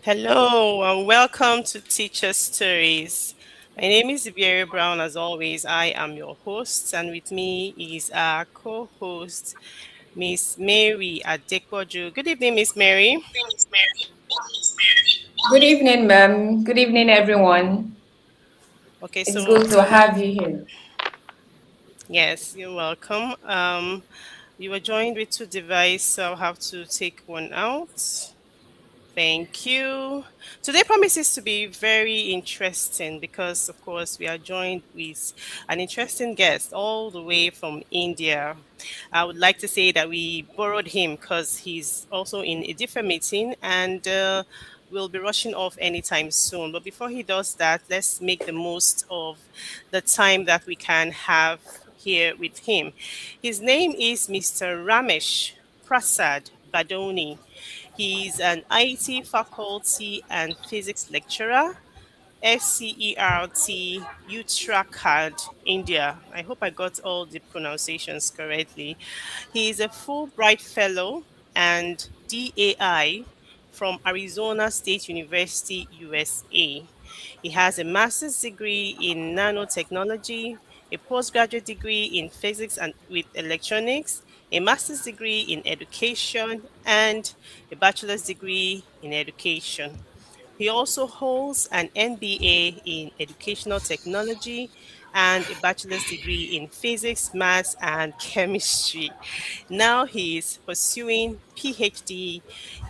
Hello and welcome to Teacher Stories. My name is Ibieri Brown. As always, I am your host, and with me is our co-host, Miss Mary Adekoju. Good evening, Miss Mary. Good evening, ma'am. Good evening, everyone. Okay, It's so good to have you here. yes, you're welcome. You were joined with two devices, so I'll have to take one out. Thank you. Today promises to be very interesting because, of course, we are joined with an interesting guest all the way from India. I would like to say that we borrowed him because he's also in a different meeting and will be rushing off anytime soon. But before he does that, let's make the most of the time that we can have here with him. His name is Mr. Ramesh Prasad Badoni. He's an IT faculty and physics lecturer, SCERT, Uttarakhand, India. I hope I got all the pronunciations correctly. He is a Fulbright Fellow and DAI from Arizona State University, USA. He has a master's degree in nanotechnology, a postgraduate degree in physics and with electronics, a master's degree in education, and a bachelor's degree in education. He also holds an MBA in educational technology and a bachelor's degree in physics, maths, and chemistry. Now he is pursuing PhD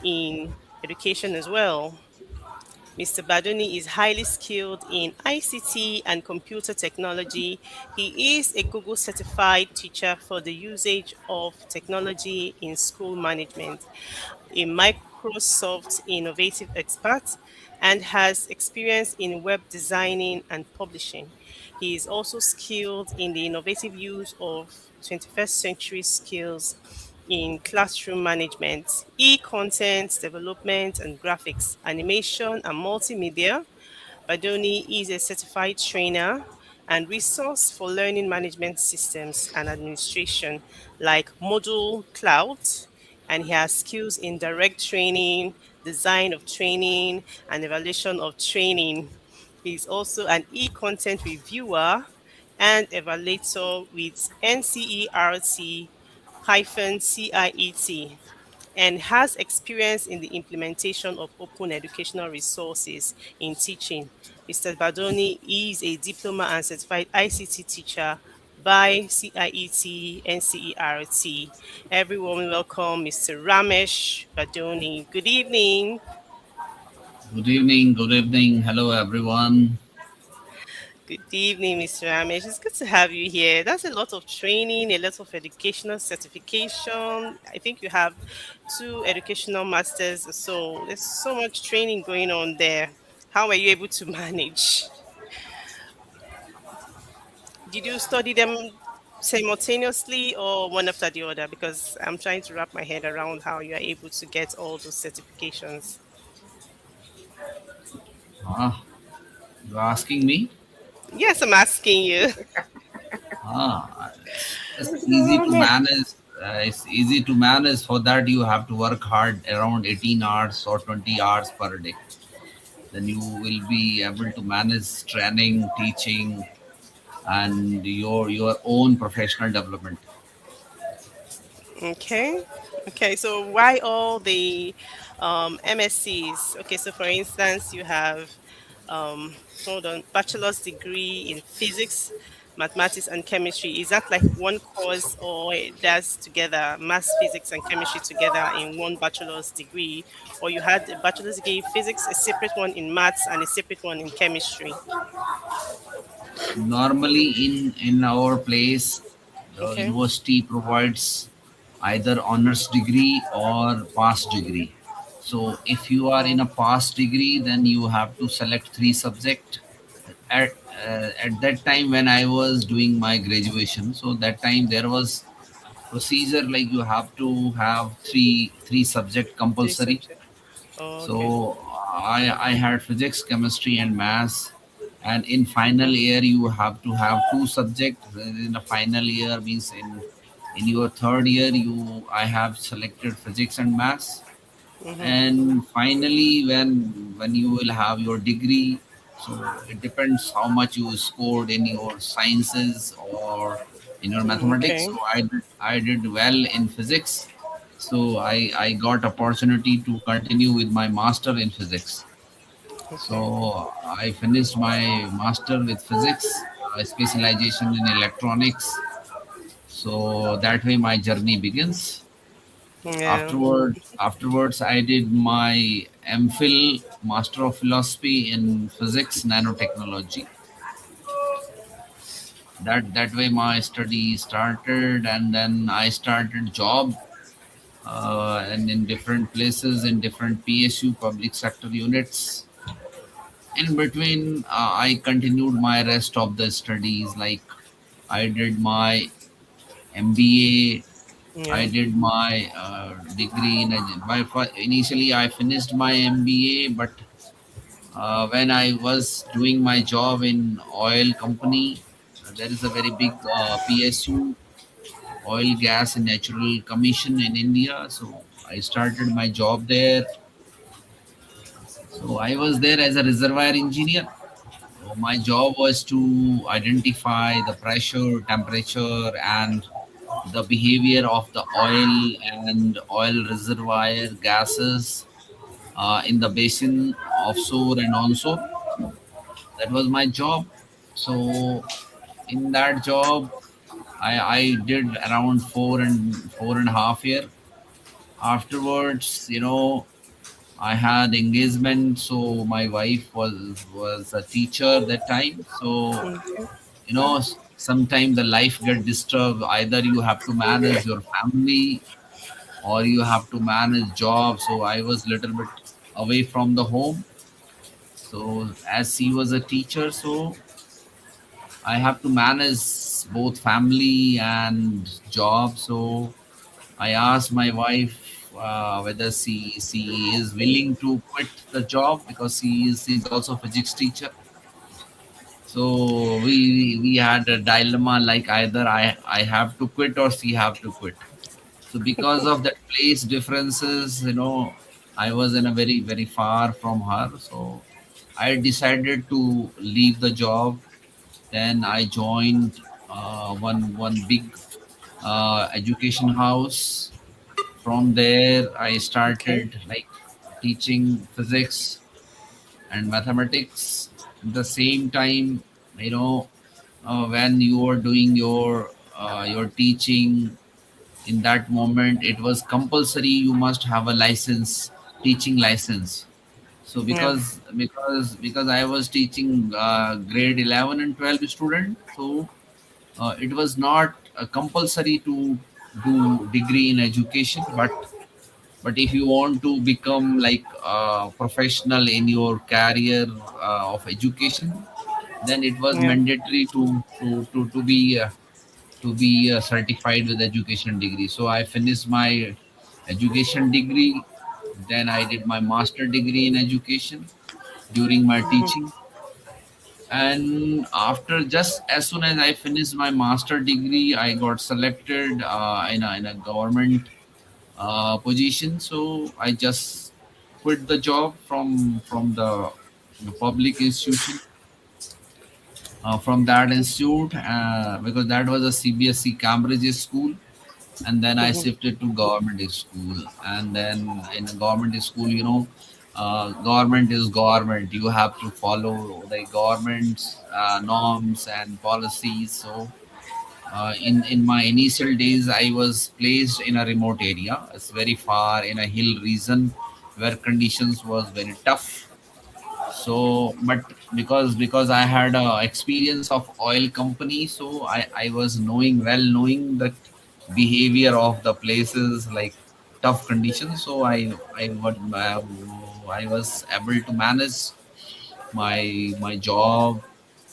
in education as well. Mr. Badoni is highly skilled in ICT and computer technology. He is a Google certified teacher for the usage of technology in school management, a Microsoft innovative expert, and has experience in web designing and publishing. He is also skilled in the innovative use of 21st century skills in classroom management, e-content development and graphics, animation and multimedia. Badoni is a certified trainer and resource for learning management systems and administration like Moodle Cloud, and he has skills in direct training, design of training, and evaluation of training. He's also an e-content reviewer and evaluator with NCERT-CIET and has experience in the implementation of open educational resources in teaching. Mr. Badoni is a diploma and certified ICT teacher by CIET NCERT. Everyone, welcome Mr. Ramesh Badoni. Good evening. Good evening, good evening. Hello, everyone. Good evening, Mr. Ramesh. It's good to have you here. That's a lot of training, a lot of educational certification. I think you have two educational masters, so there's so much training going on there. How are you able to manage? Did you study them simultaneously or one after the other? Because I'm trying to wrap my head around how you are able to get all those certifications. Ah, you asking me? Yes, I'm asking you. It's easy to manage. It's easy to manage. For that, you have to work hard around 18 hours or 20 hours per day. Then you will be able to manage training, teaching, and your own professional development. Okay. Okay. So why all the MSCs? Okay. So for instance, you have hold on, bachelor's degree in physics, mathematics, and chemistry. Is that like one course, or that's together, math, physics, and chemistry together in one bachelor's degree, or you had a bachelor's degree in physics, a separate one in maths, and a separate one in chemistry? Normally, in our place, the Okay. university provides either honors degree or pass degree. So if you are in Oh, a pass degree, then you have to select three subject. At that time when I was doing my graduation, so that time there was procedure like you have to have three subject three compulsory. subjects. Oh, okay. So I had physics, chemistry, and maths. And in final year, you have to have two subjects. In the final year means in your third year, you I have selected physics and maths. Mm-hmm. And finally, when you will have your degree, so it depends how much you scored in your sciences or in your mathematics. Okay. So I did well in physics, so I got opportunity to continue with my master in physics. Okay. So I finished my master with physics, specialization in electronics. So that way my journey begins. Yeah. Afterwards, I did my MPhil, Master of Philosophy in Physics Nanotechnology. That way my study started, and then I started job, and in different places in different PSU public sector units. In between, I continued my rest of the studies. Like I did my MBA, I Yeah. did my degree in initially I finished my MBA, but when I was doing my job in oil company, there is a very big PSU, oil, gas, and natural commission in India. So I started my job there. So I was there as a reservoir engineer. So my job was to identify the pressure, temperature, and the behavior of the oil and oil reservoir gases in the basin, offshore and onshore. That was my job. So in that job, I did around 4.5 year. Afterwards, I had engagement. So my wife was a teacher that time. So Okay. sometimes the life get disturbed. Either you have to manage your family or you have to manage job. So I was little bit away from the home. So as she was a teacher, so I have to manage both family and job. So I asked my wife whether she is willing to quit the job because she's also a physics teacher. So we had a dilemma, like either I have to quit or she have to quit. So because of that place differences, I was in a very far from her. So I decided to leave the job. Then I joined one big education house. From there, I Okay. started like teaching physics and mathematics. At the same time, when you are doing your teaching, in that moment it was compulsory you must have a license, teaching license. So Yeah. because I was teaching grade 11 and 12 student, so it was not compulsory to do degree in education, but if you want to become like professional in your career of education, then it was Yeah. mandatory to be certified with education degree. So I finished my education degree. Then I did my master degree in education during my teaching. And after, just as soon as I finished my master degree, I got selected in a government position. So I just quit the job from the public institution, from that institute, because that was a CBSE Cambridge school. And then I Mhm. shifted to government school. And then in a government school, government is government. You have to follow the government's norms and policies. So in my initial days, I was placed in a remote area. It's very far in a hill region where conditions was very tough. So but because I had experience of oil company, so I was knowing the behavior of the places, like tough conditions. So I was able to manage my job,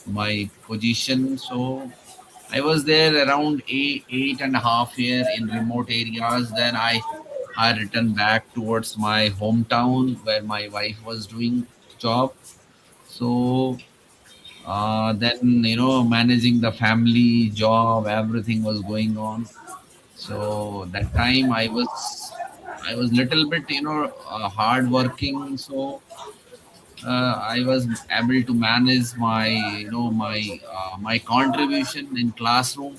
my position. So I was there around 8.5 year in remote areas. Then I returned back towards my hometown where my wife was doing job. So then managing the family, job, everything was going on. So that time I was little bit, hard working, so I was able to manage my, my contribution in classroom.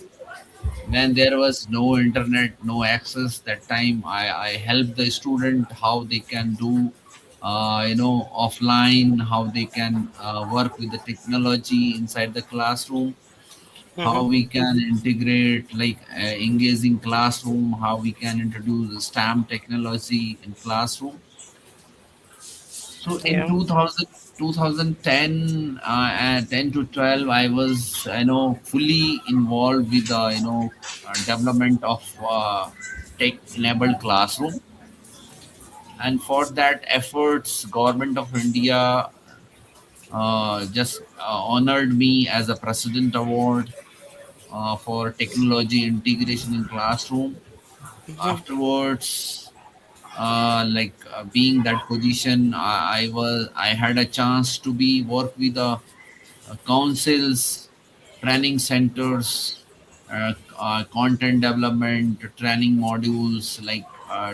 When there was no internet, no access, that time I helped the student how they can do, offline, how they can work with the technology inside the classroom, how Mm-hmm. we can integrate like engaging classroom, how we can introduce STEM technology in classroom. So in Yeah. 2010 and 10 to 12, I was, fully involved with the, development of tech-enabled classroom. And for that efforts, Government of India just honored me as a President Award for technology integration in classroom. Mm-hmm. Afterwards, being that position, I had a chance to be work with the councils, training centers, content development, training modules,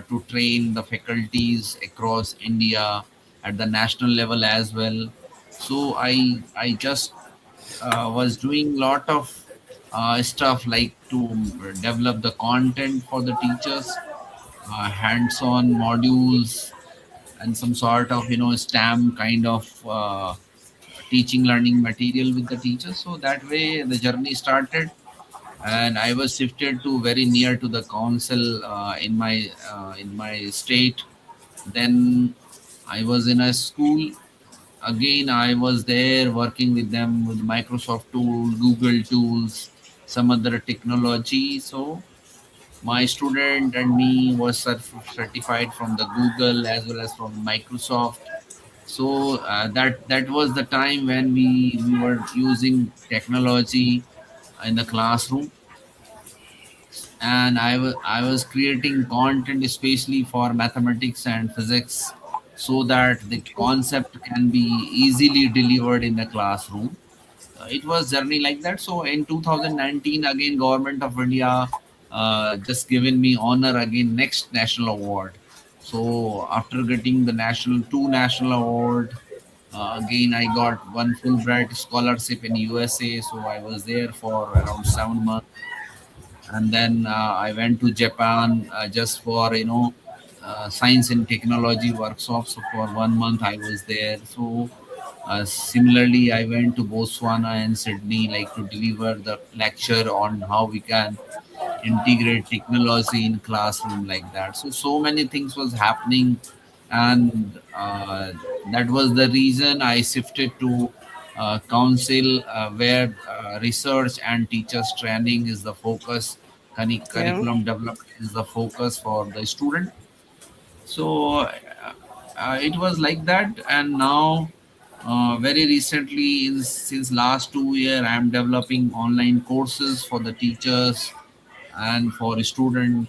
to train the faculties across India at the national level as well. So I just was doing lot of stuff like to develop the content for the teachers, hands-on modules, and some sort of STEM kind of teaching learning material with the teachers. So that way the journey started, and I was shifted to very near to the council in my state. Then I was in a school. Again, I was there working with them with Microsoft tools, Google tools, some other technology. So my student and me was certified from the Google as well as from Microsoft. So that was the time when we were using technology in the classroom, and I was creating content especially for mathematics and physics, so that the Okay. concept can be easily delivered in the classroom. It was journey like that. So in 2019, again, Government of India just given me honor again, next national award. So after getting the two national award, again I got one Fulbright scholarship in USA. So I was there for around 7 months, and then I went to Japan just for science and technology workshops. So for 1 month I was there. So similarly, I went to Botswana and Sydney, like to deliver the lecture on how we can integrate technology in classroom like that. So many things was happening, and that was the reason I shifted to council, where research and teachers training is the focus, Yeah. curriculum development is the focus for the student. So it was like that, and now very recently, since last 2 year, I am developing online courses for the teachers and for student.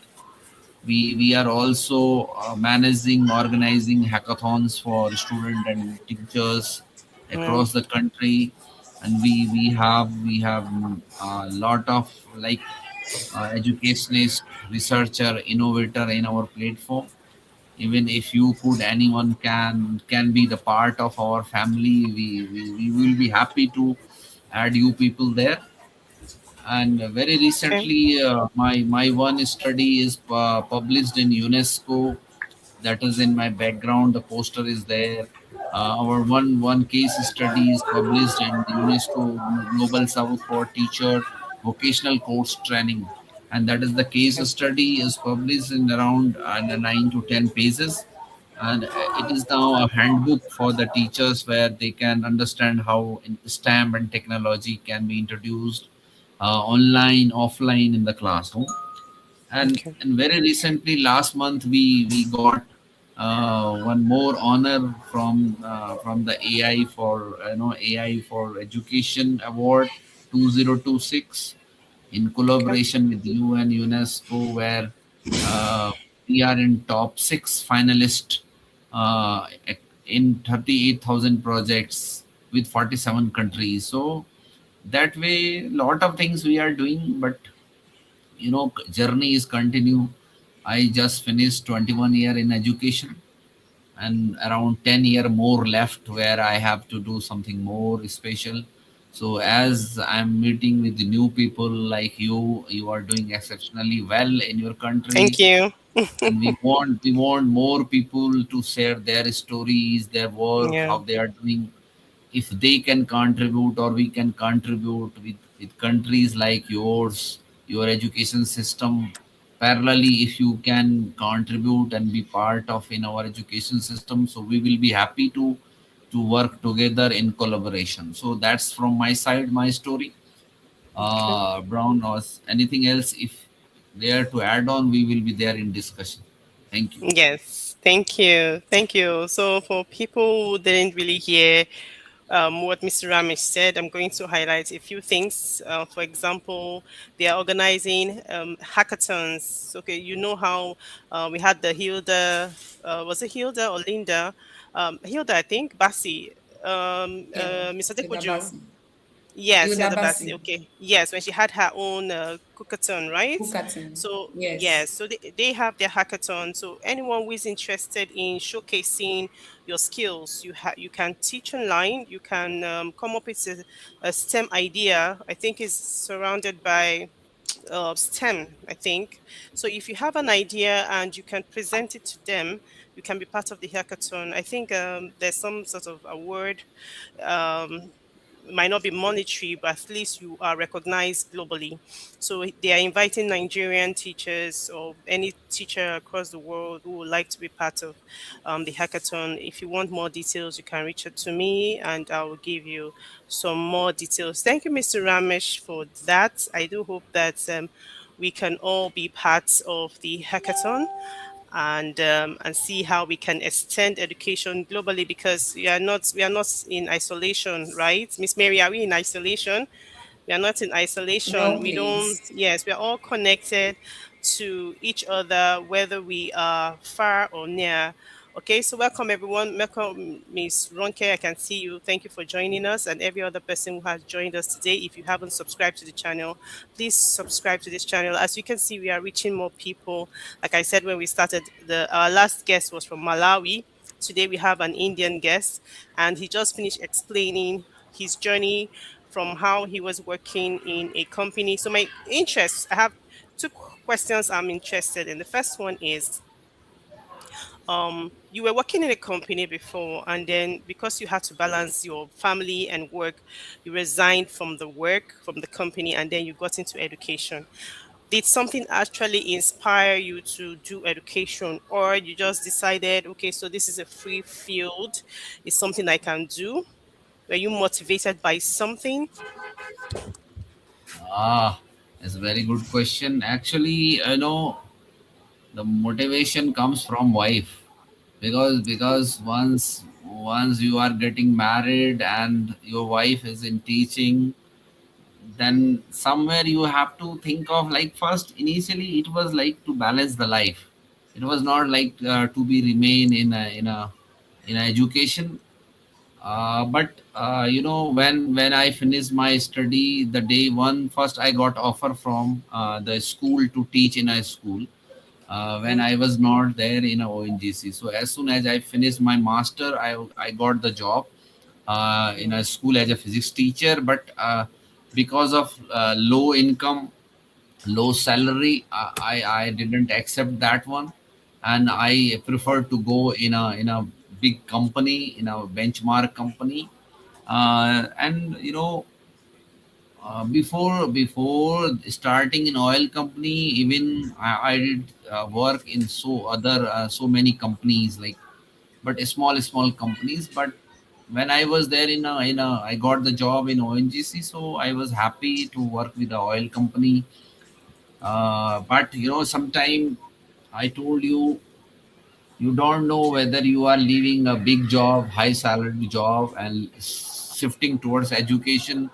We are also managing, organizing hackathons for student and teachers Mm. across the country, and we have a lot of like educationist, researcher, innovator in our platform. Even if you could, anyone can be the part of our family. We will be happy to add you people there. And very Okay. recently, my one study is published in UNESCO. That is in my background. The poster is there. Our one case study is published in the UNESCO Global South for Teacher Vocational Course Training, and that is the case Okay. study is published in around 9 to 10 pages, and it is now a handbook for the teachers where they can understand how STEM and technology can be introduced online, offline in the classroom. and Okay. and very recently last month we got one more honor from the AI for AI for Education Award 2026, in Okay. collaboration with UN UNESCO, where uh, we are in top 6 finalists uh, in 38,000 projects with 47 countries. So that way, lot of things we are doing, but journey is continue. I just finished 21 year in education, and around 10 year more left where I have to do something more special. So as I'm meeting with the new people like you are doing exceptionally well in your Thank country, you. and we want more people to share their stories, their work, Yeah. how they are doing. If they can contribute, or we can contribute with countries like yours, your education system, parallelly, if you can contribute and be part of in our education system, so we will be happy to work together in collaboration. So that's from my side, my story. Okay. Brown, or anything else if there to add on, we will be there in discussion. Thank you. Yes. Thank you. Thank you. So for people who didn't really hear what Mr. Ramesh said, I'm going to highlight a few things. For example, they are organizing hackathons. Okay, you know how we had the Hilda, was it Hilda or Linda? Hilda, I think, Bassi, Yeah, Mr. Hilda Dekojo. Bassi. Yes, Hilda Hilda Bassi. Bassi. Okay. Yes, when she had her own cookathon, right? Bukatin. So Yes. yes, so they have their hackathon. So anyone who is interested in showcasing your skills, you can teach online. You can come up with a STEM idea. I think is surrounded by STEM. I think so. If you have an idea and you can present it to them, you can be part of the hackathon. I think there's some sort of award. Um, might not be monetary, but at least you are recognized globally. So they are inviting Nigerian teachers or any teacher across the world who would like to be part of the hackathon. If you want more details, you can reach out to me and I will give you some more details. Thank you, Mr. Ramesh, for that. I do hope that we can all be part of the hackathon and see how we can extend education globally because we are not in isolation, right? Miss Mary, are we in isolation? We are not in isolation. No, We don't, please. yes, we are all connected to each other, whether we are far or near. Okay, so welcome everyone. Welcome, Miss Ronke. I can see you. Thank you for joining us, and every other person who has joined us today. If you haven't subscribed to the channel, please subscribe to this channel. As you can see, we are reaching more people. Like I said when we started, the our last guest was from Malawi. Today we have an Indian guest, and he just finished explaining his journey from how he was working in a company. So my interests, I have two questions I'm interested in. The first one is, you were working in a company before, and then because you had to balance your family and work, you resigned from the work, from the company, and then you got into education. Did something actually inspire you to do education, or you just decided, okay, so this is a free field, it's something I can do? Were you motivated by something? Ah, it's a very good question. Actually, the motivation comes from wife, because once you are getting married and your wife is in teaching, then somewhere you have to think of, like, first initially it was like to balance the life. It was not like to be remain in a education. But when I finished my study, the day one, first I got offer from the school to teach in a school when I was not there in a ONGC. So as soon as I finished my master, I got the job in a school as a physics teacher. But because of low income, low salary, I didn't accept that one, and I prefer to go in a big company, in a benchmark company. And before starting in oil company, even I did work in so many companies, like, but small companies. But when I was there I got the job in ONGC, so I was happy to work with the oil company. But sometime I told you, you don't know whether you are leaving a big job, high salary job, and shifting towards education.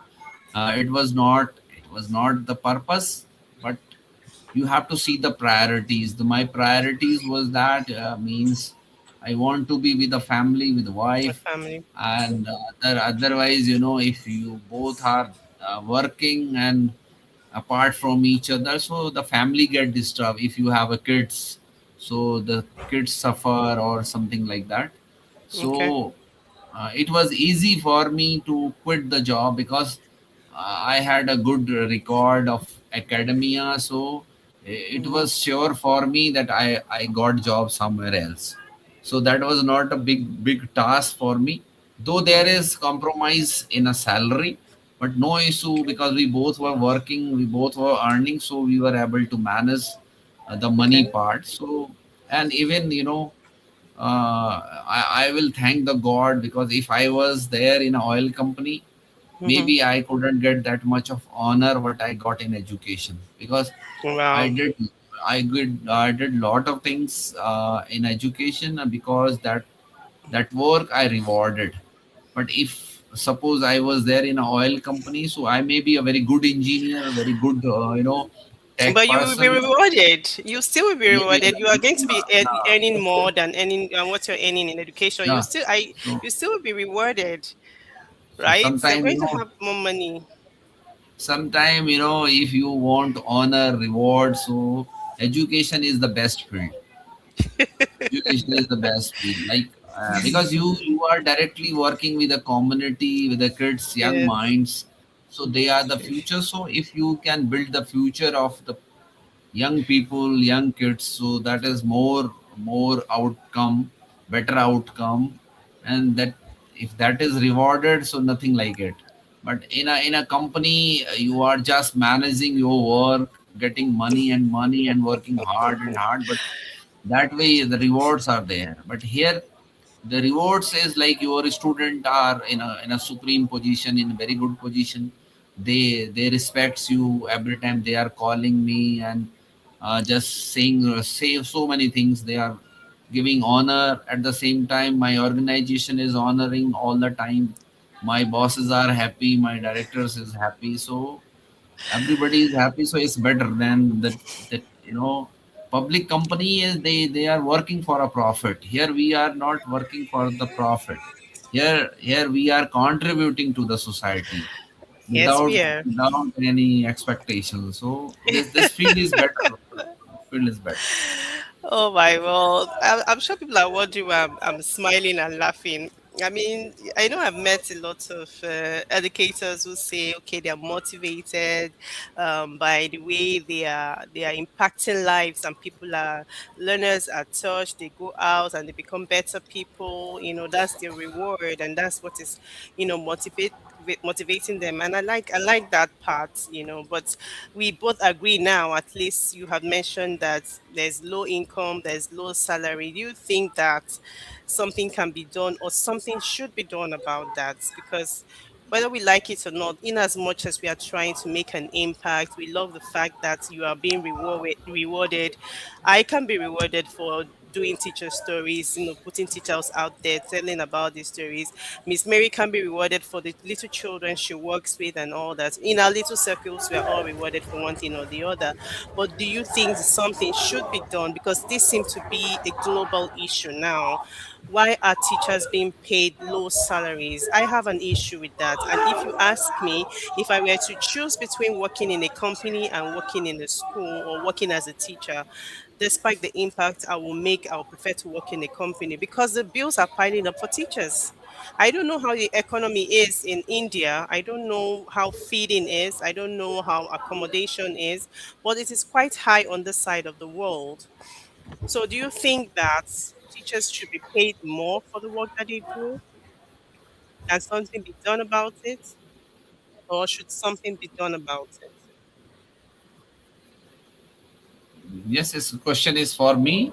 It was not the purpose, but you have to see the priorities. My priorities was that, means I want to be with the family, with the My wife. family. And otherwise, if you both are working and apart from each other, so the family get disturbed if you have a kids. so the kids suffer or something like that. Okay. So it was easy for me to quit the job because I had a good record of academia. So it Mm-hmm. was sure for me that I got job somewhere else. So that was not a big task for me. Though there Mm-hmm. is compromise in a salary, but no issue because we both were working, we both were earning, so we were able to manage the money Okay. part. So and even I will thank the God because if I was there in an oil company, Mm-hmm. maybe I couldn't get that much of honor what I got in education because I Wow. did I did lot of things in education because that work I rewarded. But if suppose I was there in an oil company, so I may be a very good engineer, a very good tech But you will be person. rewarded. You still will be Yeah, yeah, rewarded. You are going to be earning yeah. more than earning what you're earning in education. Yeah. So You still will be rewarded, so right? You're sometime going to have more money. sometime if you want honor reward, so education is the best field. Education is the best field, like because you are directly working with the community, with the kids, young Yes. minds, so they are the future. So if you can build the future of the young people, young kids, so that is more outcome, better outcome. And that if that is rewarded, so nothing like it. But in a company, you are just managing your work, getting money and working hard and hard, but that way the rewards are there. But here the rewards is like your student are in a supreme position, in a very good position. They respects you every time they are calling me and just saying say so many things. They are giving honor. At the same time, my organization is honoring all the time. My bosses are happy, my directors is happy, so everybody is happy, so it's better than that. Public company is they are working for a profit. Here we are not working for the profit. Here we are contributing to the society Yes, without we are. without any expectations. So this field is better. Field is better. Oh my God. I'm sure people are wondering why I'm smiling and laughing. I mean, I know I've met a lot of educators who say, okay, they are motivated by the way they are impacting lives, and people are learners at touch. They go out and they become better people. That's their reward, and that's what is, motivating them. And I like that part. But we both agree now, at least you have mentioned that there's low income, there's low salary. Do you think that something can be done or something should be done about that? Because whether we like it or not, in as much as we are trying to make an impact, we love the fact that you are being rewarded. I can be rewarded for doing teacher stories, putting teachers out there, telling about these stories. Miss Mary can be rewarded for the little children she works with and all that. In our little circles, we are all rewarded for one thing or the other. But do you think something should be done? Because this seems to be a global issue now. Why are teachers being paid low salaries? I have an issue with that. And if you ask me, if I were to choose between working in a company and working in a school or working as a teacher, despite the impact I will make, I will prefer to work in a company because the bills are piling up for teachers. I don't know how the economy is in India. I don't know how feeding is. I don't know how accommodation is, but it is quite high on this side of the world. So, do you think that teachers should be paid more for the work that they do? Can something be done about it? Or should something be done about it? Yes, this question is for me.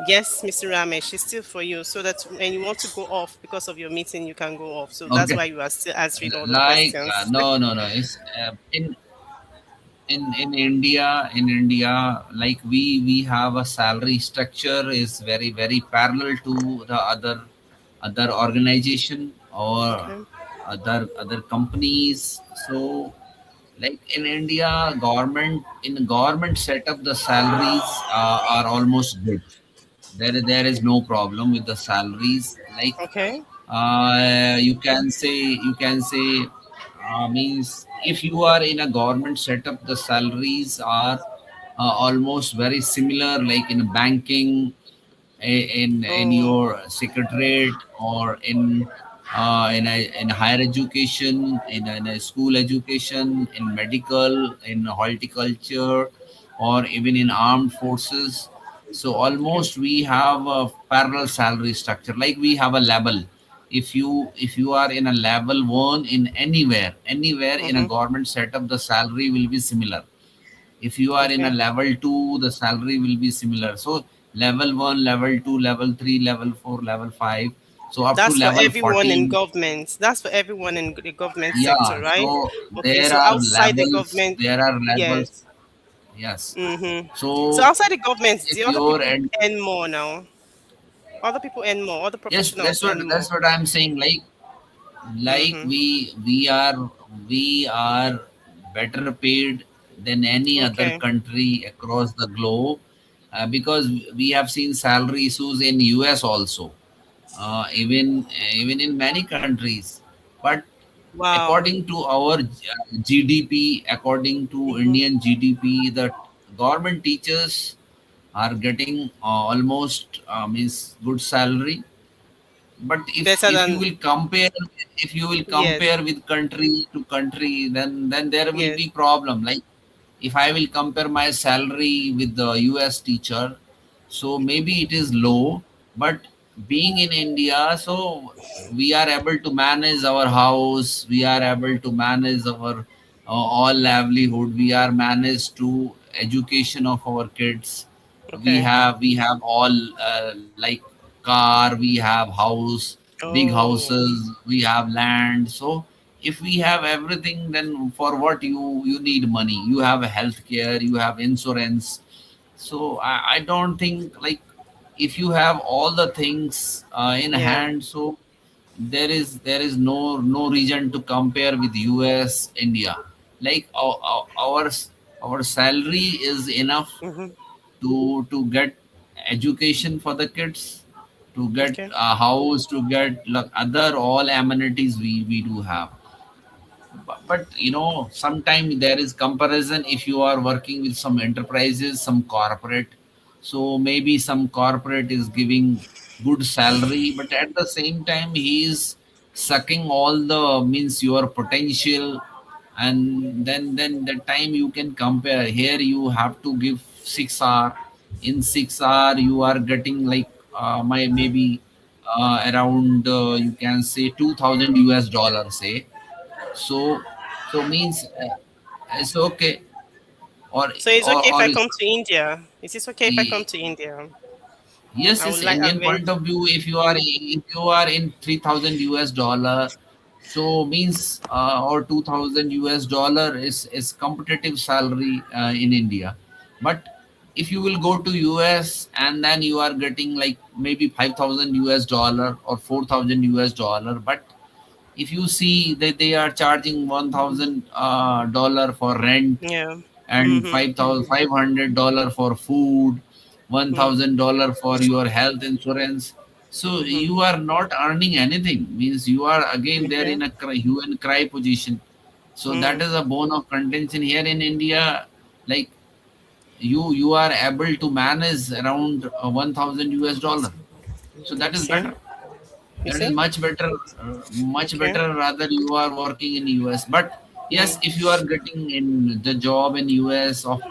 Yes, Mr. Ramesh, it's still for you. So that when you want to go off because of your meeting, you can go off. So that's Okay. why you are still answering all the Like questions. no, it's in India, like we have a salary structure is very parallel to the other organization or Okay. other companies. So like in India, government setup, the salaries are almost good. There is no problem with the salaries. Like Okay. you can say means if you are in a government setup, the salaries are almost very similar, like in banking, in Oh, your secretariat, or in higher education, in a school education, in medical, in horticulture, or even in armed forces. So okay. almost we have a parallel salary structure, like we have a level. If you are in a level one in anywhere in a Mm-hmm. government setup, the salary will be similar. If you are in a Okay. level 2, the salary will be similar. So level 1, level 2, level 3, level 4, level 5, so up to That's for level everyone in 14. government. That's for everyone in the government sector, Yeah, right? so Okay, there so are outside the levels, government, yes. yes. Mm-hmm. So So outside the government, if the other you're, people and earn more now. Other people earn more. Other yes, professionals earn that's more. what I'm saying. Like Mm-hmm. we are better paid than any other Okay. country across the globe, because we have seen salary issues in US also, even in many countries. But Wow. according to our GDP, according to Mm-hmm. Indian GDP, the government teachers are getting almost means good salary. But Better than, if you will yes, compare with country to country, then there will yes. be problem. Like if I will compare my salary with the US teacher, so maybe it is low. But being in India, so we are able to manage our house, we are able to manage our all livelihood, we are managed to education of our kids. Okay. We have all like car, we have house, big Oh, houses, we have land. So if we have everything, then for what you need money? You have a health care, you have insurance. So I don't think, like, if you have all the things in yeah. hand, so there is no reason to compare with US, India. Like our salary is enough Mm-hmm. to get education for the kids, to get Okay. a house, to get like other all amenities we do have. But sometimes there is comparison. If you are working with some enterprises, some corporate, so maybe some corporate is giving good salary, but at the same time he is sucking all the means your potential. And then the time you can compare. Here you have to give 6 hour. In 6 hour you are getting like my maybe around you can say 2000 US dollars, say. So means it's okay. or So it's or okay if or I come to India. Is it okay if I come e- to India? yes, I would yes, like, I Indian very, point of view, if you are in 3000 US dollar, so means or 2000 US dollar is competitive salary in India. But if you will go to US and then you are getting like maybe 5000 US dollar or 4000 US dollar. But if you see that they are charging 1000 dollar for rent, yeah. and Mm-hmm. 5,500 dollar for food, Mm-hmm. $1,000 for your health insurance. So Mm-hmm. you are not earning anything. Means you are again there Okay. in a hue and cry position. So that Mm. is a bone of contention here in India. Like you are able to manage around 1,000 US dollar. So that You is see? better. You That is see? much Okay. better rather you are working in US. But yes, Mm. if you are getting in the job in US of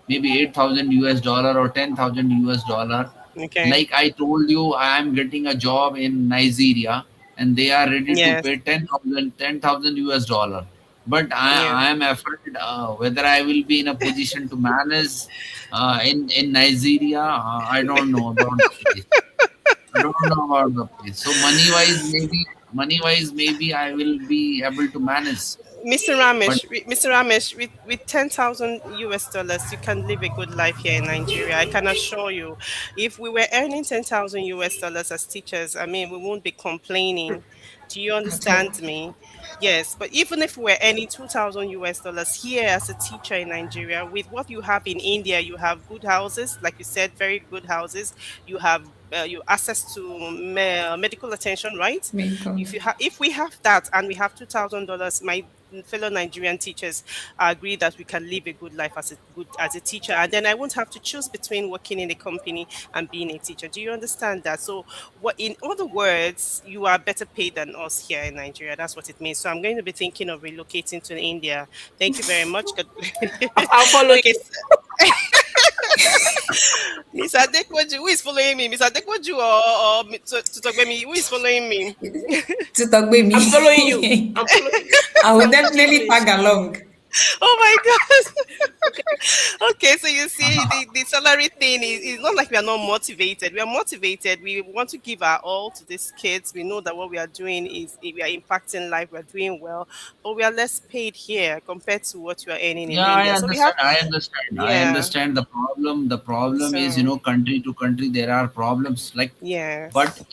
maybe 8,000 US dollar or 10,000 US dollar, Okay. like I told you, I am getting a job in Nigeria and they are ready to Yes. pay 10,000 US dollar. But Yeah. I am afraid whether I will be in a position to manage in Nigeria. I don't know about the place. I don't know about the place. So money wise, maybe I will be able to manage. But Mr. Ramesh, with 10,000 US dollars, you can live a good life here in Nigeria. I can assure you. If we were earning 10,000 US dollars as teachers, I mean, we won't be complaining. Do you At all. understand me? Yes, but even if we're earning 2,000 US dollars here as a teacher in Nigeria, with what you have in India, you have good houses, like you said, very good houses. You have you access to medical attention, right? Makeup. If we have that and we have $2,000, my fellow Nigerian teachers agree that we can live a good life as a teacher, and then I won't have to choose between working in a company and being a teacher. Do you understand that? So, what in other words, you are better paid than us here in Nigeria. That's what it means. So, I'm going to be thinking of relocating to India. Thank you very much. I'll follow Okay, you. Miss Adequaju, who is following me? Miss Adequaju or to talk with me? Who is following me? To talk with I'm following you. me. I'm following you. I will I'm watching definitely place. tag along. Oh my God. Okay, so you see, the salary thing is not like we are not motivated. We are motivated. We want to give our all to these kids. We know that what we are doing is we are impacting life. We are doing well, but we are less paid here compared to what you are earning in Yeah, I India. So we have, understand. I understand. I yeah. understand the problem. The problem is, So country to country, there are problems. Like, but yes.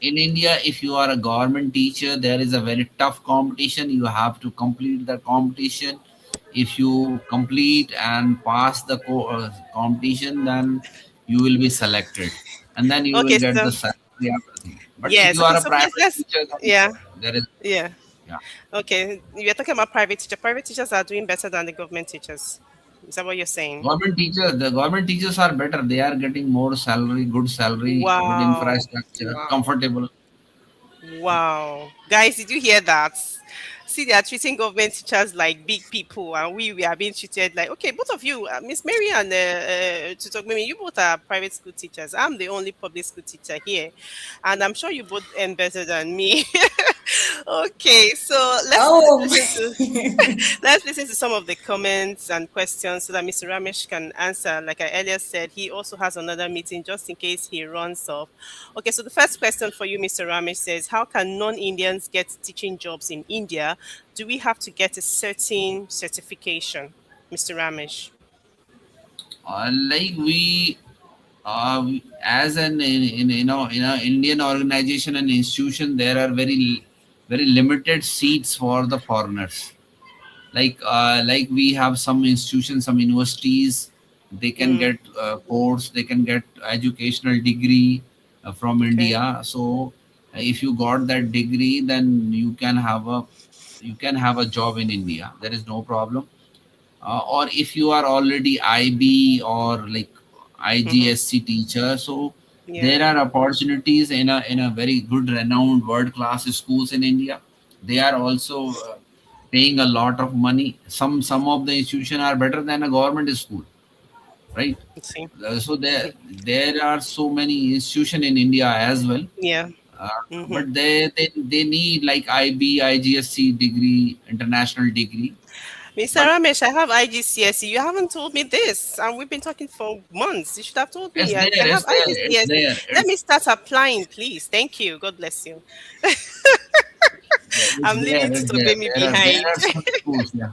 in India, if you are a government teacher, there is a very tough competition. You have to complete the competition. If you complete and pass the competition, then you will be selected, and then you will Okay, get so the salary, everything. But if yes. you Okay, are a so please private let's, teacher, then yeah, there is, yeah. yeah. Okay, you're talking about private teacher. Private teachers are doing better than the government teachers. Is that what you're saying? The government teachers are better. They are getting more salary, good Wow. infrastructure, Wow. comfortable. Wow. Guys, did you hear that? See, they are treating government teachers like big people, and we are being treated like, okay, both of you, Miss Mary and Tutogmimi, you both are private school teachers. I'm the only public school teacher here, and I'm sure you both earn better than me. Okay, so Oh, let's listen to some of the comments and questions so that Mr. Ramesh can answer. Like I earlier said, he also has another meeting just in case he runs off. Okay, so the first question for you, Mr. Ramesh, says, how can non-Indians get teaching jobs in India? Do we have to get a certain certification, Mr. Ramesh? Like as an in a Indian organization and institution, there are very limited seats for the foreigners. Like we have some institutions, some universities, they can Mm, get course, they can get educational degree from okay. India. So if you got that degree, then you can have a job in India. There is no problem. Or if you are already IB or like Mm-hmm. IGSC teacher, so Yeah. there are opportunities in a very good renowned world class schools in India. They are also paying a lot of money. Some of the institutions are better than a government school, right? Let's see. So there are so many institutions in India as well. Yeah. uh, Mm-hmm. but they need like IB, IGSC degree, international degree. Mr. But Ramesh, I have IGCSE. You haven't told me this, and we've been talking for months. You should have told it's me. I there, have it's there, it's IGCSE. there. Let me It's start applying, please. Thank you. God bless you. It's I'm there, leaving to it's there. me There behind. are some schools, yeah.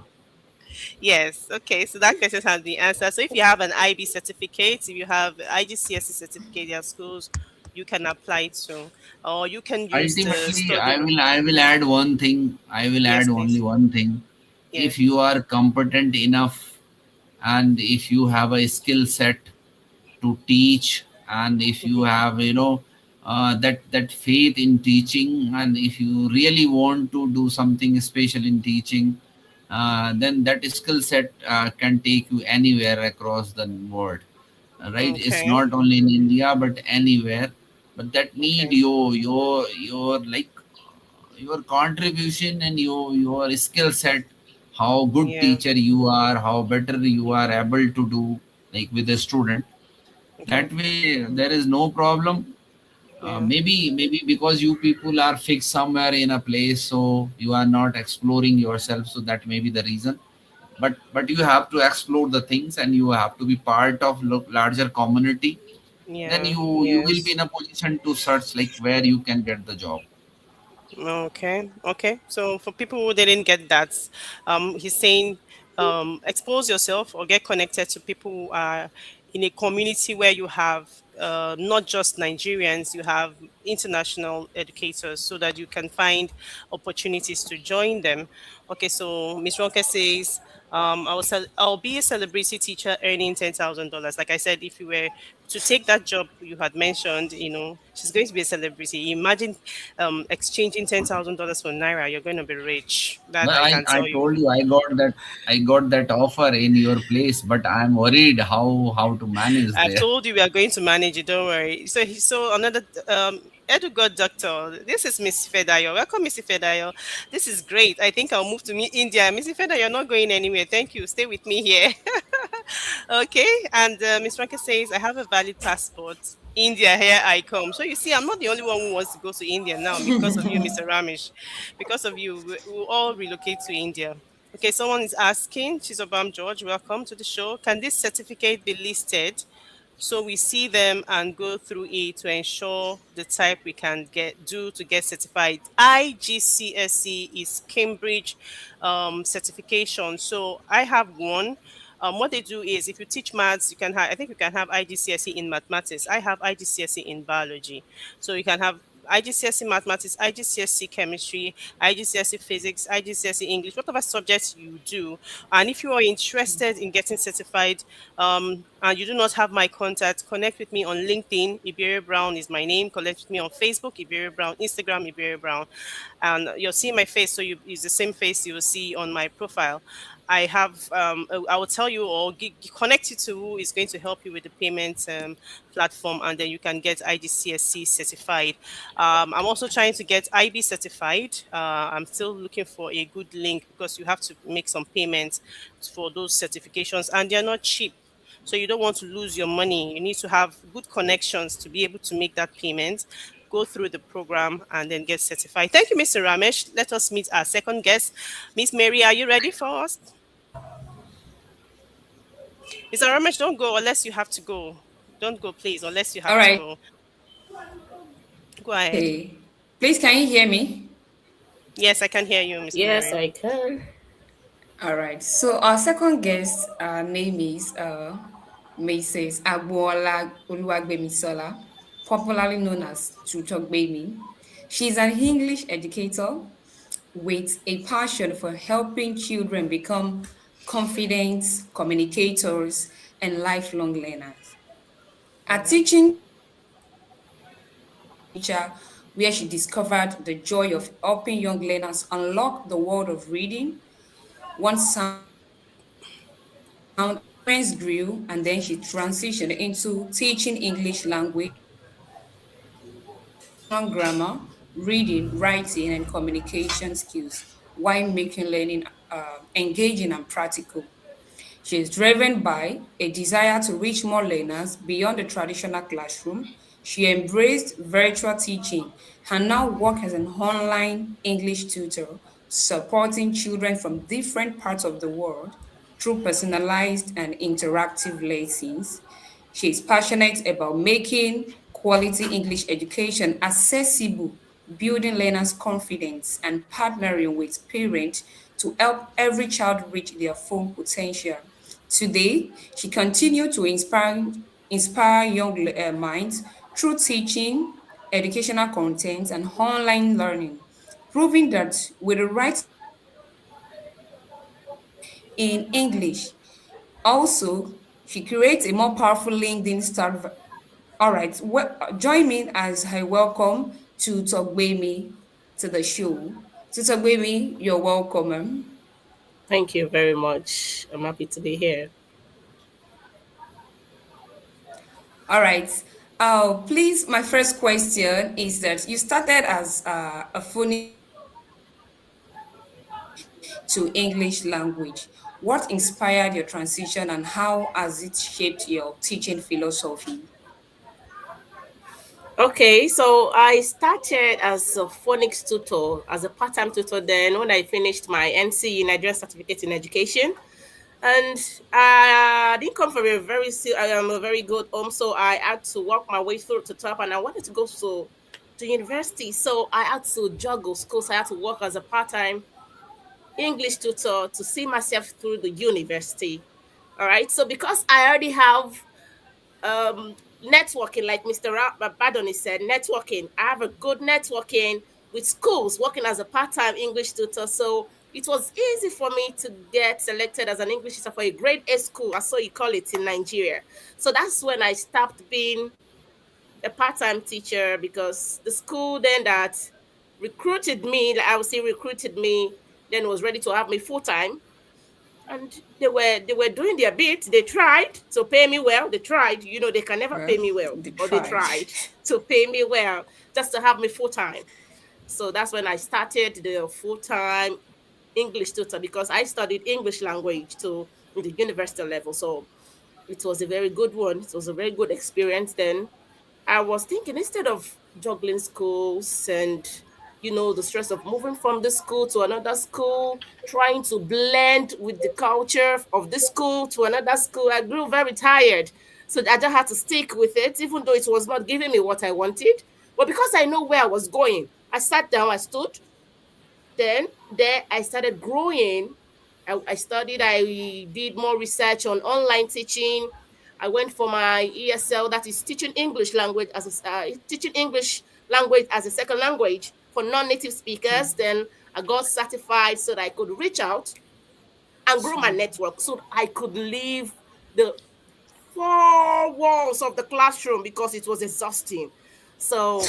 Yes. Okay. So that question has been answered. So if you have an IB certificate, if you have IGCSE certificate in schools, you can apply to, or you can use the Ultimately, study. I will add one thing. I will Yes, add only please. one thing. If Yes. you are competent enough and if you have a skill set to teach, and if you Mm-hmm. have that faith in teaching, and if you really want to do something special in teaching, then that skill set can take you anywhere across the world, right? It's Okay. not only in India but anywhere. But that need Okay. your like your contribution and your skill set, how good Yeah. teacher you are, how better you are able to do, like with a student. Okay. That way there is no problem. Yeah. Maybe because you people are fixed somewhere in a place, so you are not exploring yourself, so that may be the reason. But you have to explore the things, and you have to be part of larger community. Then Yeah. you will be Yes. in a position to search like where you can get the job. Okay, okay. So for people who didn't get that, he's saying expose yourself or get connected to people who are in a community where you have not just Nigerians, you have international educators so that you can find opportunities to join them. Okay, so Ms. Ronke says I'll be a celebrity teacher earning $10,000. Like I said, if you were to take that job you had mentioned, she's going to be a celebrity. Imagine exchanging $10,000 for naira. You're going to be rich. That Well, I I, can I tell you. told you I got that offer in your place, but I'm worried how to manage I've there. told you we are going to manage it. Don't worry. So another Edu God doctor. This is Miss Fedayo. Welcome, Miss Fedayo. This is great. I think I'll move to India. Miss Fedayo, you're not going anywhere. Thank you. Stay with me here. Okay. And Miss Franke says, I have a valid passport. India, here I come. So you see, I'm not the only one who wants to go to India now because of you, Mr. Ramesh. Because of you, we'll all relocate to India. Okay, someone is asking, Chizobam George, welcome to the show. Can this certificate be listed so we see them and go through it to ensure the type we can get certified? IGCSE is Cambridge certification. So I have one. What they do is, if you teach maths, you can have. I think you can have IGCSE in mathematics. I have IGCSE in biology, so you can have IGCSE mathematics, IGCSE chemistry, IGCSE physics, IGCSE English, whatever subjects you do. And if you are interested in getting certified, and you do not have my contact, connect with me on LinkedIn. Iberia Brown is my name. Connect with me on Facebook, Iberia Brown, Instagram, Iberia Brown, and you'll see my face. So it's the same face you will see on my profile. I have, I will tell you or connect you to who is going to help you with the payment platform, and then you can get IGCSE certified. I'm also trying to get IB certified. I'm still looking for a good link because you have to make some payments for those certifications, and they're not cheap. So you don't want to lose your money. You need to have good connections to be able to make that payment, go through the program, and then get certified. Thank you, Mr. Ramesh. Let us meet our second guest. Miss Mary, are you ready for us? Mr. Ramesh, don't go unless you have to go. Don't go, please, unless you All have to right. go. Go ahead. Okay. Please, can you hear me? Yes, I can hear you, Miss Yes, Mary. I can. All right. So our second guest name is Mrs. Agbola Oluwagbemisola, popularly known as Tutogbemi. She's an English educator with a passion for helping children become confident communicators and lifelong learners. Her Mhm. teaching teacher, where she discovered the joy of helping young learners unlock the world of reading. One sound friends grew, and then she transitioned into teaching English language, grammar, reading, writing, and communication skills while making learning engaging and practical. She is driven by a desire to reach more learners beyond the traditional classroom. She embraced virtual teaching and now works as an online English tutor, supporting children from different parts of the world through personalized and interactive lessons. She is passionate about making quality English education accessible, building learners' confidence, and partnering with parents to help every child reach their full potential. Today, she continues to inspire young minds through teaching, educational content, and online learning, proving that with the right in English. Also, she creates a more powerful LinkedIn start. All right, join me as I welcome to Togbemi to the show. To Togbemi, you're welcome. Thank you very much. I'm happy to be here. All right. Please, my first question is that you started as a phonics to English language. What inspired your transition and how has it shaped your teaching philosophy? Okay, so I started as a phonics tutor, as a part-time tutor. Then, when I finished my NCE, Nigerian Certificate in Education, and I didn't come from I am a very good home, so I had to work my way through to top, and I wanted to go to university, so I had to juggle schools. I had to work as a part-time English tutor to see myself through the university. All right, so because I already have networking, like Mr. Badoni said, networking. I have a good networking with schools, working as a part-time English tutor. So it was easy for me to get selected as an English teacher for a grade A school, I saw you call it in Nigeria. So that's when I stopped being a part-time teacher, because the school then that recruited me, like I would say recruited me, then was ready to have me full-time. And they were doing their bit. They tried to pay me well. They tried, they can never Well, pay me well, they but they tried. tried to pay me well just to have me full-time. So that's when I started the full-time English tutor, because I studied English language to the university level. So it was a very good one. It was a very good experience then. I was thinking, instead of juggling schools and the stress of moving from the school to another school, trying to blend with the culture of the school to another school, I grew very tired. So I just had to stick with it, even though it was not giving me what I wanted. But because I know where I was going, I sat down, I stood, then there I started growing. I studied, I did more research on online teaching. I went for my ESL, that is teaching English language as teaching English language as a second language for non-native speakers. Then I got certified so that I could reach out and grow my network, so I could leave the four walls of the classroom, because it was exhausting. So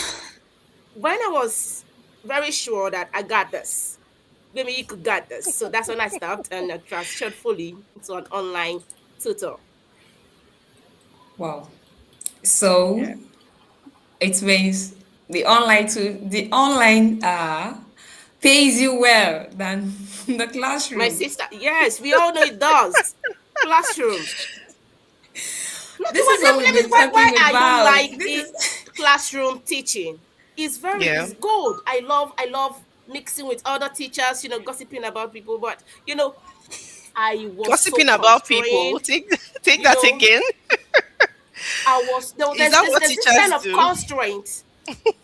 when I was very sure that I got this, maybe you could get this. So that's when I stopped and I transitioned fully into an online tutor. Wow. So Yeah. it means the online pays you well than the My classroom. sister, yes, we all know it does. Classroom. No, This is what we've let me, been why talking I don't about. like This it. is Classroom teaching. Yeah. It's good. I love mixing with other teachers, gossiping about people, but I was so Gossiping about people. constrained, Take you that know, again. I was no, Is that what there's this kind teachers of do? constraint.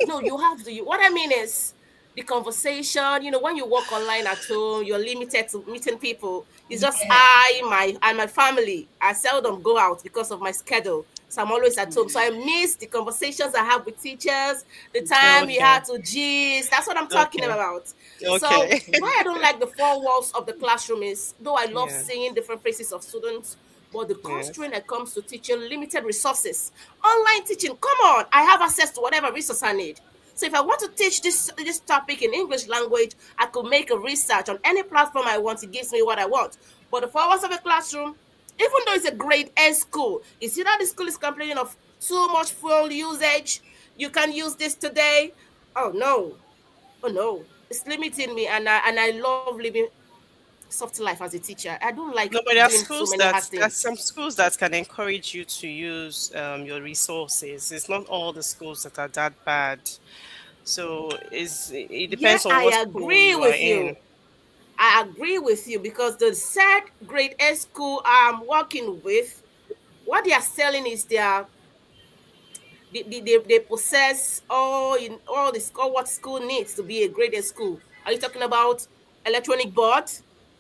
No, you have to. What I mean is the conversation. When you work online at home, you're limited to meeting people. It's just yeah. my family. I seldom go out because of my schedule, so I'm always at home. So I miss the conversations I have with teachers, the time we Okay. had to gist. That's what I'm talking Okay. about. So Okay. why I don't like the four walls of the classroom is, though I love Yeah. seeing different faces of students, but the Yes. constraint that comes to teaching, limited resources. Online teaching, come on, I have access to whatever resource I need. So if I want to teach this topic in English language, I could make a research on any platform I want. It gives me what I want. But the 4 hours of a classroom, even though it's a grade A school, you see that the school is complaining of too much fuel usage. You can use this today. Oh no, oh no, it's limiting me, and I love living soft life as a teacher. I don't like No, but doing so many hard there are things. some schools that can encourage you to use your resources. It's not all the schools that are that bad. So it Yeah, depends on what I school agree you are with in. you. I agree with you, because the said grade A school I'm working with, what they are selling is they possess all what school needs to be a grade A school. Are you talking about electronic board?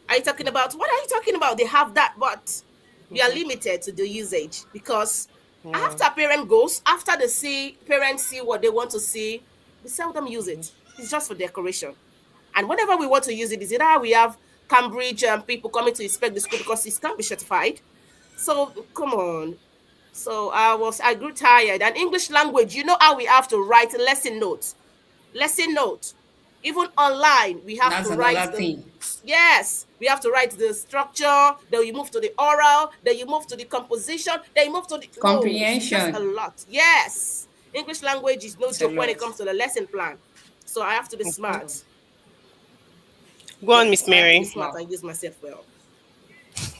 Are you talking about what are you talking about? They have that, but we are Mhm. limited to the usage, because Yeah. after parent goes, after the see parents see what they want to see, we seldom use Mhm. it. It's just for decoration. And whenever we want to use it, is either we have Cambridge people coming to inspect the school because it's Cambridge certified. So come on. So I grew tired. And English language, you know how we have to write lesson notes. Lesson note. Even online, we have That's to write another the thing. yes, we have to write the structure, then you move to the oral, then you move to the composition, then you move to the no, it's just a Comprehension. lot. Yes. English language is no It's a joke when it lot. comes to the lesson plan. So I have to be smart. Go on, Miss Yes, I have to be Mary. smart Wow. and use myself well.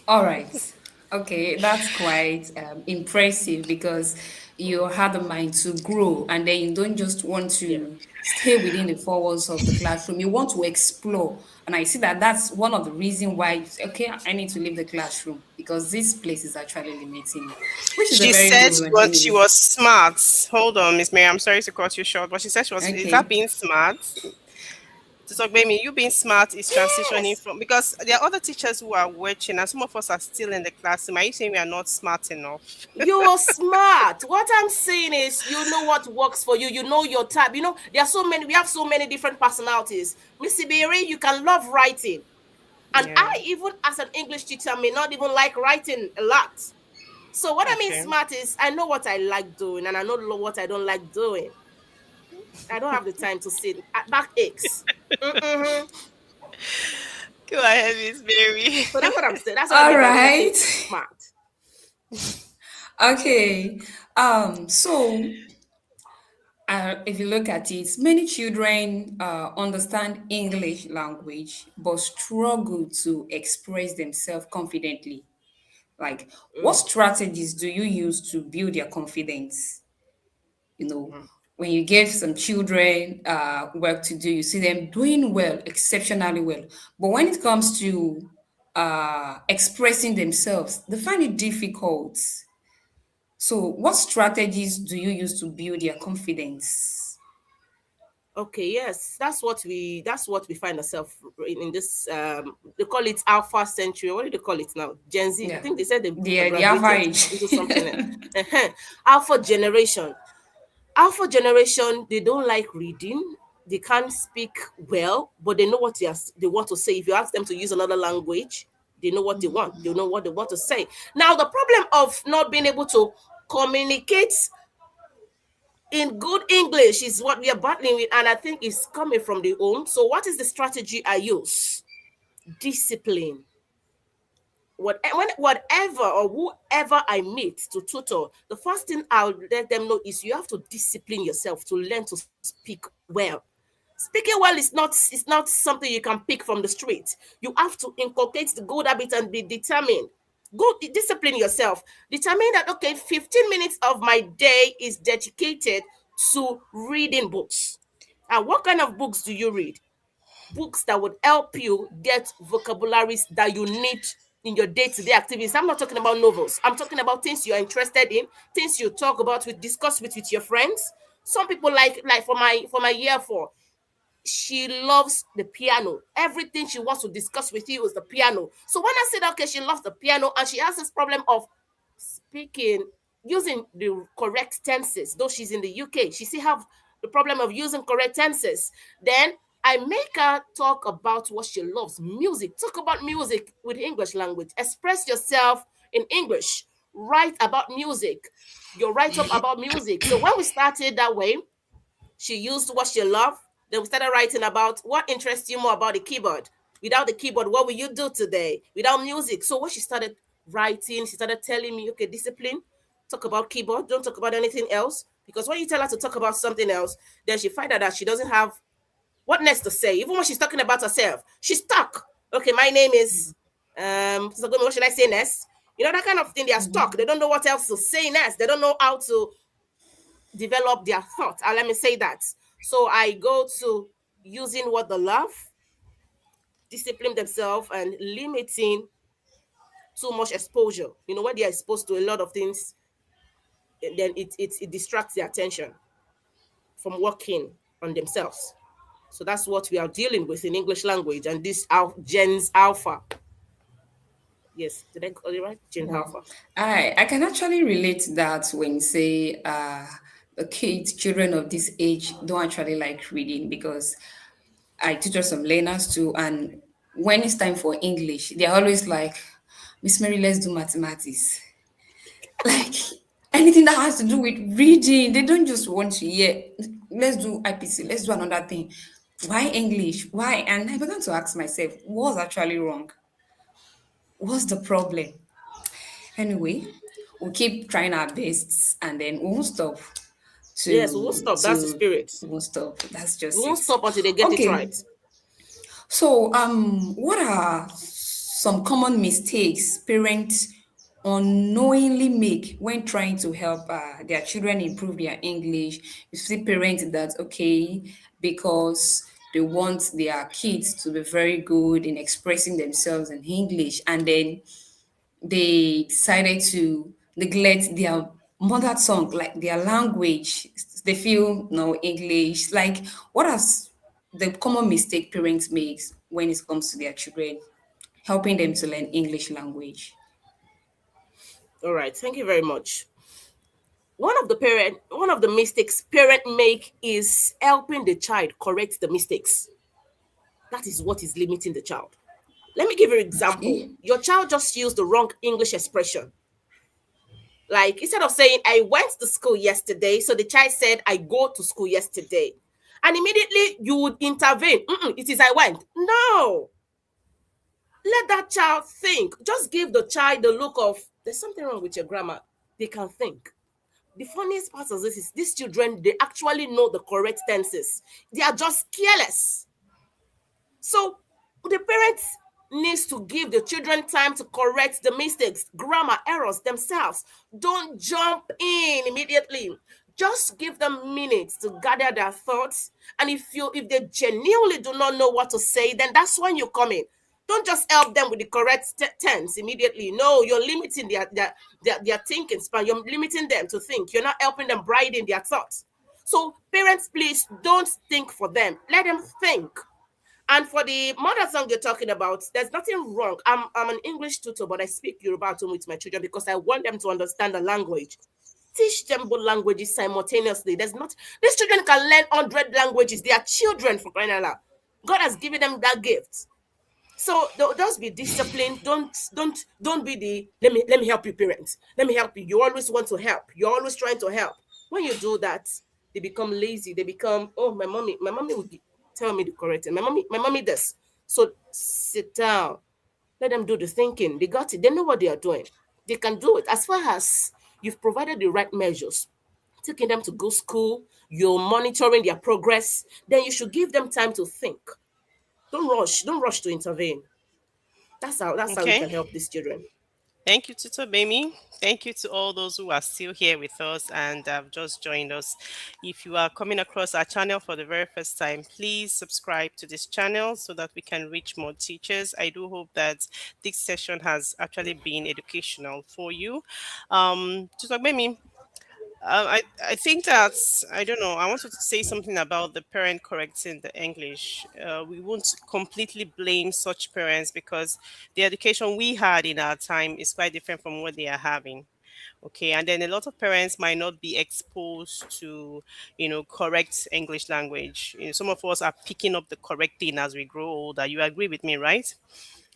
All right. Okay, that's quite impressive because you had the mind to grow and then you don't just want Yeah. to stay within the four walls of the classroom. You want to explore. And I see that that's one of the reasons why, okay, I need to leave the classroom because this place is actually limiting me, which is a She very said good one she anyway. was smart. Hold on, Miss Mary. I'm sorry to cut you short, but she said she was. Is that Okay. being smart? To talk about me, you being smart is transitioning Yes. from because there are other teachers who are watching, and some of us are still in the classroom. Are you saying we are not smart enough? You're smart. What I'm saying is, you know what works for you. You know your type. There are so many. We have so many different personalities. Missy Berry, you can love writing. And Yeah. I, even as an English teacher, may not even like writing a lot. So what I mean Okay. smart is I know what I like doing and I know what I don't like doing. I don't have the time to sit. Back aches. Mm-hmm. Go ahead, Miss Mary. So that's what I'm saying. That's what I All mean by when I say right. smart. Okay. So if you look at it, many children understand English language but struggle to express themselves confidently. Like, what Mm. strategies do you use to build their confidence? You know, Mm. when you give some children work to do, you see them doing well, exceptionally well. But when it comes to expressing themselves, they find it difficult. So, what strategies do you use to build their confidence? Okay, yes, that's what we find ourselves in this they call it alpha century. What do they call it now? Gen Z. I Yeah, think they said they the graduated average. into something else. Alpha generation. Alpha generation, they don't like reading. They can't speak well, but they know what they want to say. If you ask them to use another language, they know what they want. They know what they want to say. Now, the problem of not being able to communicate in good English is what we are battling with, and I think it's coming from the home. So, what is the strategy I use? Discipline. Whatever or whoever I meet to tutor, the first thing I'll let them know is you have to discipline yourself to learn to speak well. Speaking well is not something you can pick from the street. You have to inculcate the good habit and be determined. Go discipline yourself. Determine that okay, 15 minutes of my day is dedicated to reading books. And what kind of books do you read? Books that would help you get vocabularies that you need in your day-to-day activities. I'm not talking about novels. I'm talking about things you're interested in, things you talk about discuss with your friends. Some people like for my year four, she loves the piano. Everything she wants to discuss with you is the piano. So when I said okay, she loves the piano and she has this problem of speaking using the correct tenses, though she's in the UK, she still have the problem of using correct tenses. Then I make her talk about what she loves, music. Talk about music with English language. Express yourself in English. Write about music. You write up about music. So when we started that way, she used what she loved. Then we started writing about what interests you more about the keyboard. Without the keyboard, what will you do today? Without music. So what she started writing, she started telling me, okay, discipline, talk about keyboard, don't talk about anything else. Because when you tell her to talk about something else, then she find out that she doesn't have what next to say. Even when she's talking about herself, she's stuck. Okay, my name is so what should I say next? You know, that kind of thing, they are stuck. They don't know what else to say next. They don't know how to develop their thoughts. And let me say that. So I go to using what they love, discipline themselves, and limiting too much exposure. You know, when they are exposed to a lot of things, then it distracts their attention from working on themselves. So that's what we are dealing with in English language, and this Gen's Alpha. Yes, did I call it right? Gen Wow. Alpha. I can actually relate to that when you say the kids, children of this age don't actually like reading because I tutor some learners too, and when it's time for English, they're always like, Miss Mary, let's do mathematics. Like anything that has to do with reading, they don't just want to hear, let's do IPC, let's do another thing. Why English? Why? And I began to ask myself, what's actually wrong? What's the problem? Anyway, we'll keep trying our best and then we won't stop Yes, we won't stop. That's the spirit. we won't stop. That's We just won't it. stop until they get it Okay. right. So what are some common mistakes parents unknowingly make when trying to help their children improve their English? You see parents that okay, because they want their kids to be very good in expressing themselves in English, and then they decided to neglect their mother tongue, like their language. They feel no English. Like, what are the common mistake parents makes when it comes to their children, helping them to learn English language? All right. Thank you very much. One of the mistakes parent make is helping the child correct the mistakes. That is what is limiting the child. Let me give you an example. Okay. Your child just used the wrong English expression. Like instead of saying, I went to school yesterday, so the child said, I go to school yesterday. And immediately you would intervene. It is I went. No. Let that child think. Just give the child the look of, there's something wrong with your grammar. They can think. The funniest part of this is these children, they actually know the correct tenses. They are just careless. So the parents needs to give the children time to correct the mistakes, grammar errors themselves. Don't jump in immediately. Just give them minutes to gather their thoughts. And if they genuinely do not know what to say, then that's when you come in. Don't just help them with the correct tense immediately. No, you're limiting their thinking span. You're limiting them to think. You're not helping them brighten their thoughts. So parents, please don't think for them. Let them think. And for the mother tongue you're talking about, there's nothing wrong. I'm an English tutor, but I speak Yoruba at home with my children because I want them to understand the language. Teach them both languages simultaneously. There's not These children can learn 100 languages. They are children, for crying out loud. God has given them that gift. So just be disciplined. Don't be the let me help you, parents. Let me help you. You always want to help. You're always trying to help. When you do that, they become lazy. They become, oh, my mommy would tell me the correct thing. My mommy does. So sit down. Let them do the thinking. They got it. They know what they are doing. They can do it. As far as you've provided the right measures, taking them to go school, you're monitoring their progress, then you should give them time to think. Don't rush. Don't rush to intervene. That's how we Okay. can help these children. Thank you, Tutor Bemi. Thank you to all those who are still here with us and have just joined us. If you are coming across our channel for the very first time, please subscribe to this channel so that we can reach more teachers. I do hope that this session has actually been educational for you. Tutor Bemi, I think that's, I don't know. I wanted to say something about the parent correcting the English. We won't completely blame such parents because the education we had in our time is quite different from what they are having. Okay, and then a lot of parents might not be exposed to, correct English language. Some of us are picking up the correct thing as we grow older. You agree with me, right?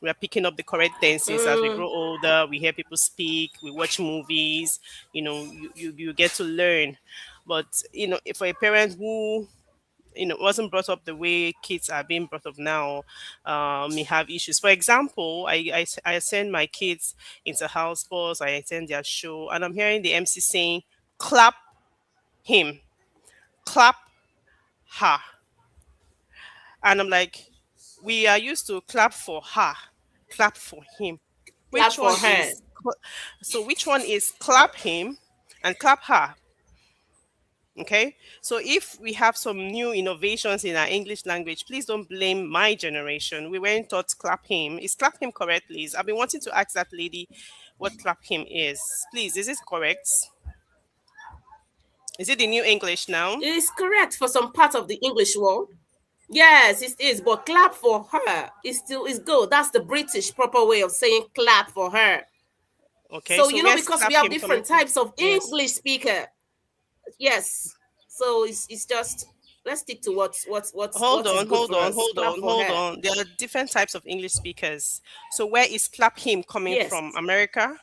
We are picking up the correct tenses as we Mm, grow older. We hear people speak, we watch movies, you get to learn. But for a parent who wasn't brought up the way kids are being brought up now, may have issues. For example, I send my kids into house sports, I attend their show, and I'm hearing the MC saying, clap him, clap her. And I'm like, we are used to clap for her, clap for him. clap Which for one her. is so which one is clap him and clap her? Okay. So if we have some new innovations in our English language, please don't blame my generation. We weren't taught clap him. Is clap him correctly? I've been wanting to ask that lady what clap him is. Please, is it correct? Is it the new English now? It is correct for some part of the English world. Yes, it is. But clap for her is good. That's the British proper way of saying clap for her. Okay, So so where's because we clap have him coming different from? types of Yes. English speaker. Yes. So it's just, let's stick to Hold what is on, good hold for on, us. hold Clap on, for hold her. on. There are different types of English speakers. So where is clap him coming Yes. from? America?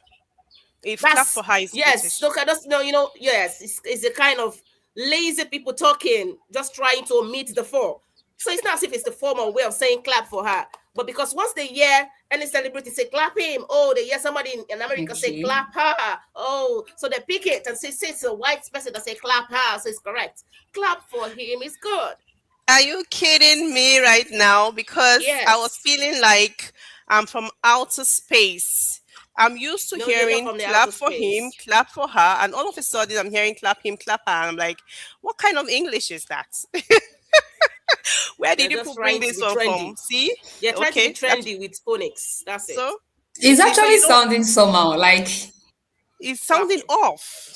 If clap That's for her is yes. British. Look at us. No, yes, it's a kind of lazy people talking, just trying to omit the form. So it's not as if it's the formal way of saying clap for her. But because once they hear any celebrity say clap him, oh, they hear somebody in America say Okay. clap her. Oh, so they pick it and say it's a white person that say clap her, so it's correct. Clap for him is good. Are you kidding me right now? Because I was Yes. feeling like I'm from outer space. I'm used to No, you're not hearing from the clap outer for him, space. clap for her, and all of a sudden I'm hearing clap him, clap her. And I'm like, what kind of English is that? Where They're did you just people bring trying to this be one from? trendy. See? They're trying to be Okay. That, trendy with phonics. That's it. so It's so actually you know sounding somehow like it's sounding Clapping. off.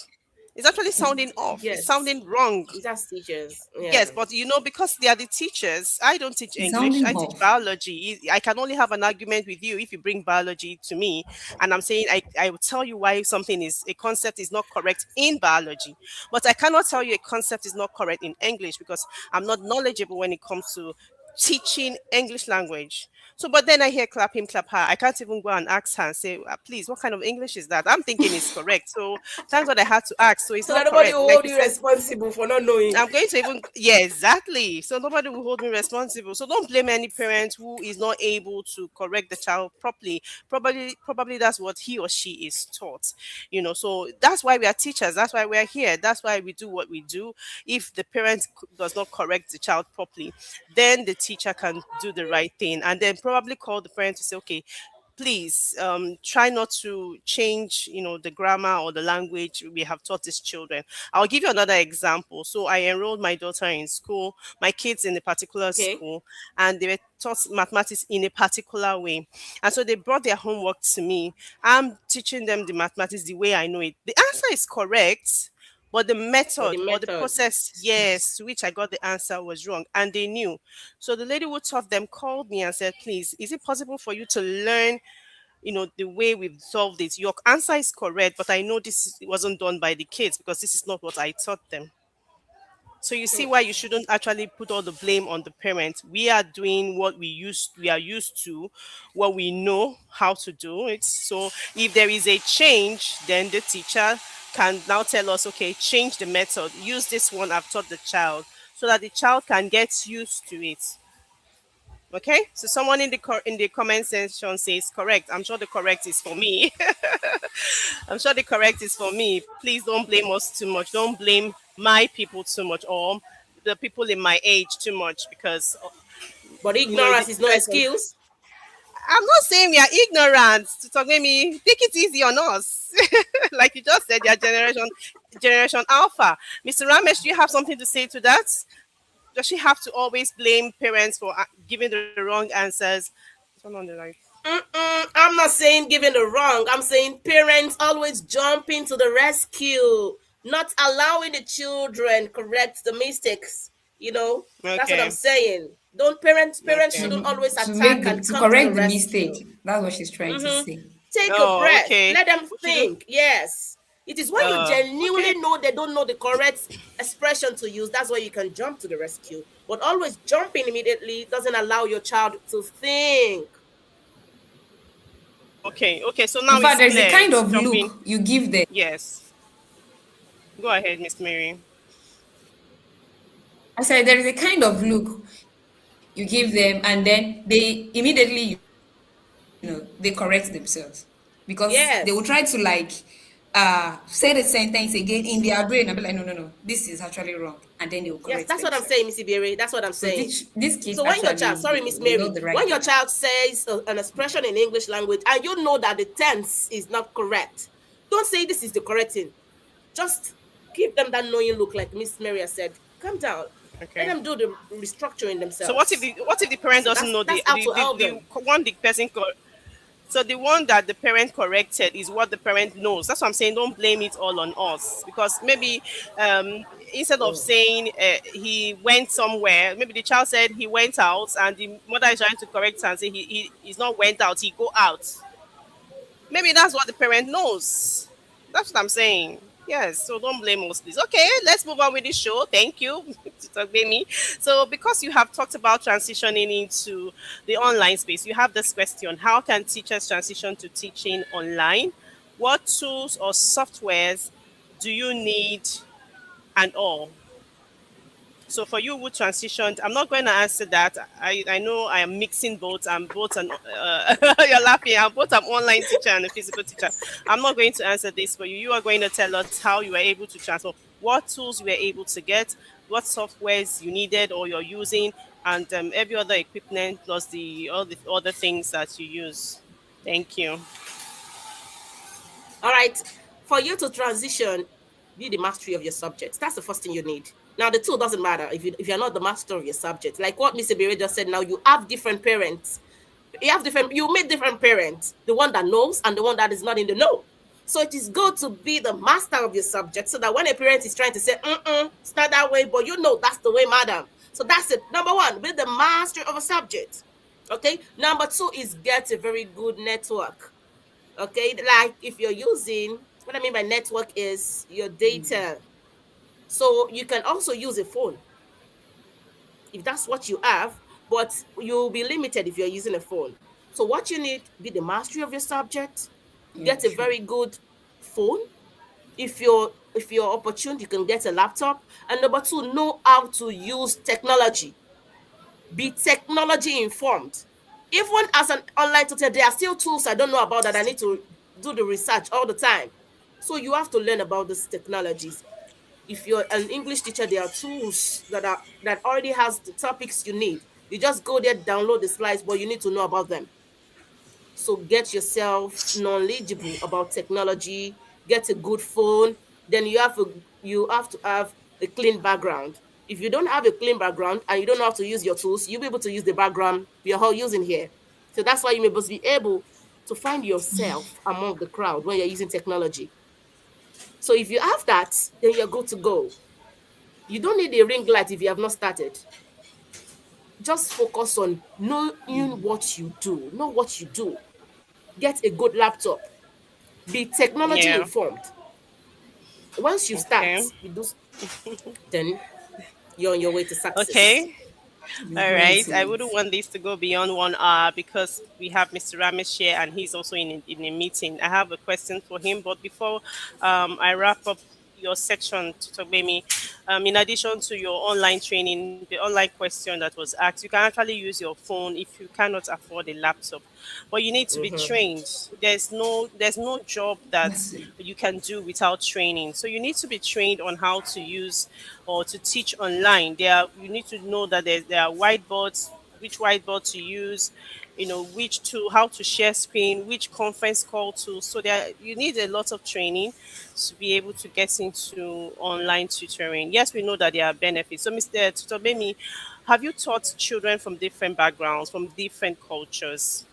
It's actually sounding off. It's Yes. sounding wrong. That's teachers. Yes, Yeah. but because they are the teachers, I don't teach it's English. sounding I teach off. biology. I can only have an argument with you if you bring biology to me, and I'm saying I will tell you why something is a concept is not correct in biology, but I cannot tell you a concept is not correct in English because I'm not knowledgeable when it comes to teaching English language. So, but then I hear clap him, clap her. I can't even go and ask her and say, please, what kind of English is that? I'm thinking it's correct. So, thank God I had to ask. So, it's So that not nobody correct. will Like hold you you said, responsible for not knowing. I'm going to even, yeah, exactly. So nobody will hold me responsible. So don't blame any parent who is not able to correct the child properly. Probably that's what he or she is taught. So that's why we are teachers. That's why we are here. That's why we do what we do. If the parent does not correct the child properly, then the teacher can do the right thing and then probably call the parent to say, okay, please try not to change the grammar or the language we have taught these children. I'll give you another example. So I enrolled my daughter in school, my kids in a particular Okay. school, and they were taught mathematics in a particular way. And so they brought their homework to me. I'm teaching them the mathematics the way I know it. The answer is correct, but the Or the method or the method. process, yes, to which I got the answer was wrong. And they knew. So the lady who taught them called me and said, please, is it possible for you to learn the way we've solved it? Your answer is correct, but I know wasn't done by the kids because this is not what I taught them. So you see why you shouldn't actually put all the blame on the parents. We are doing what we are used to, what we know how to do it. So if there is a change, then the teacher can now tell us, okay, change the method. Use this one I've taught the child so that the child can get used to it. Okay, so someone in the comment section says correct. I'm sure the correct is for me. I'm sure the correct is for me. Please don't blame us too much. Don't blame my people too much or the people in my age too much because But it ignorance is no depends on. excuse. I'm not saying we are ignorant. To talk with me, take it easy on us. Like you just said, your generation alpha. Mr. Ramesh, do you have something to say to that? Does she have to always blame parents for giving the wrong answers? Turn on the light. I'm not saying giving the wrong. I'm saying parents always jumping to the rescue, not allowing the children correct the mistakes. That's what I'm Okay. saying. Don't parents Okay. shouldn't always To attack make the and to come to the correct the rescue. mistake. That's what she's trying to Mm-hmm. say. Take a Oh, breath. okay. Let them We shouldn't. think. Yes. It is when you Okay. genuinely know they don't know the correct expression to use. That's why you can jump to the rescue. But always jumping immediately doesn't allow your child to think. Okay. Okay. So In now fact, it's there's a clear. kind It's of jumping. look you give them. Yes. Go ahead, Miss Mary. I said there is a kind of look you give them, and then they immediately, they correct themselves because they will Yes. try to like say the sentence again in their brain and be like, no, no, no, this is actually wrong, and then they will Yes, correct that's what I'm saying, themselves. Missy Berry. That's what I'm So saying. these kids So when your child, actually sorry, they, Miss they know Mary, the right when your thing. child says an expression in English language and you know that the tense is not correct, don't say this is the correct thing. Just give them that knowing look, like Miss Mary has said. Calm down. Let Okay. them do the restructuring So what if themselves. the parent So doesn't that's know that's the how the to the, help the them. one the person so the one that the parent corrected is what the parent knows. That's what I'm saying. Don't blame it all on us because maybe um, instead of saying he went somewhere, maybe the child said he went out, and the mother is trying to correct her and say he's not went out. He go out. Maybe that's what the parent knows. That's what I'm saying. Yes, so don't blame us, please. Okay, let's move on with the show. Thank you, Tito Gbemi. So, because you have talked about transitioning into the online space, you have this question: how can teachers transition to teaching online? What tools or softwares do you need, and all? So for you who transitioned, I'm not going to answer that. I know I am mixing both. I'm both an you're laughing. I'm both an online teacher and a physical teacher. I'm not going to answer this for you. You are going to tell us how you were able to transfer, what tools you were able to get, what softwares you needed or you're using, and every other equipment plus the all the other things that you use. Thank you. All right. For you to transition, be the mastery of your subject. That's the first thing you need. Now, the tool doesn't matter if you're not the master of your subject. Like what Mr. Bere just said, now you have different parents. You meet different parents, the one that knows and the one that is not in the know. So it is good to be the master of your subject so that when a parent is trying to say, it's not that way, but you know that's the way, madam. So that's it. Number one, be the master of a subject. Okay. Number two is get a very good network. Okay, like if you're using, what I mean by network is your data. So you can also use a phone if that's what you have, but you'll be limited if you're using a phone. So what you need, be the mastery of your subject, Yeah, get a true. very good phone. If you're opportune, you can get a laptop. And number two, know how to use technology. Be technology informed. Even as an online tutor, there are still tools I don't know about that I need to do the research all the time. So you have to learn about these technologies. If you're an English teacher, there are tools that already has the topics you need. You just go there, download the slides, but you need to know about them. So get yourself knowledgeable about technology, get a good phone, then you have to have a clean background. If you don't have a clean background and you don't know how to use your tools, you'll be able to use the background we are all using here. So that's why you may be able to find yourself among the crowd when you're using technology. So if you have that, then you're good to go. You don't need a ring light if you have not started. Just focus on knowing what you do. Know what you do. Get a good laptop. Be technology Yeah. informed. Once you start, Okay. you do, then you're on your way to success. Okay. You're All going right. to I it. wouldn't want this to go beyond 1 hour because we have Mr. Ramesh here and he's also in a meeting. I have a question for him, but before I wrap up your section, Tutobemi, in addition to your online training, the online question that was asked, you can actually use your phone if you cannot afford a laptop, but you need to be Mm-hmm. trained. There's no job that That's it. you can do without training. So you need to be trained on how to use or to teach online. You need to know that there are whiteboards, which whiteboard to use, which to how to share screen, which conference call to. So you need a lot of training to be able to get into online tutoring. Yes, we know that there are benefits. So Mr. Tutobemi, have you taught children from different backgrounds, from different cultures?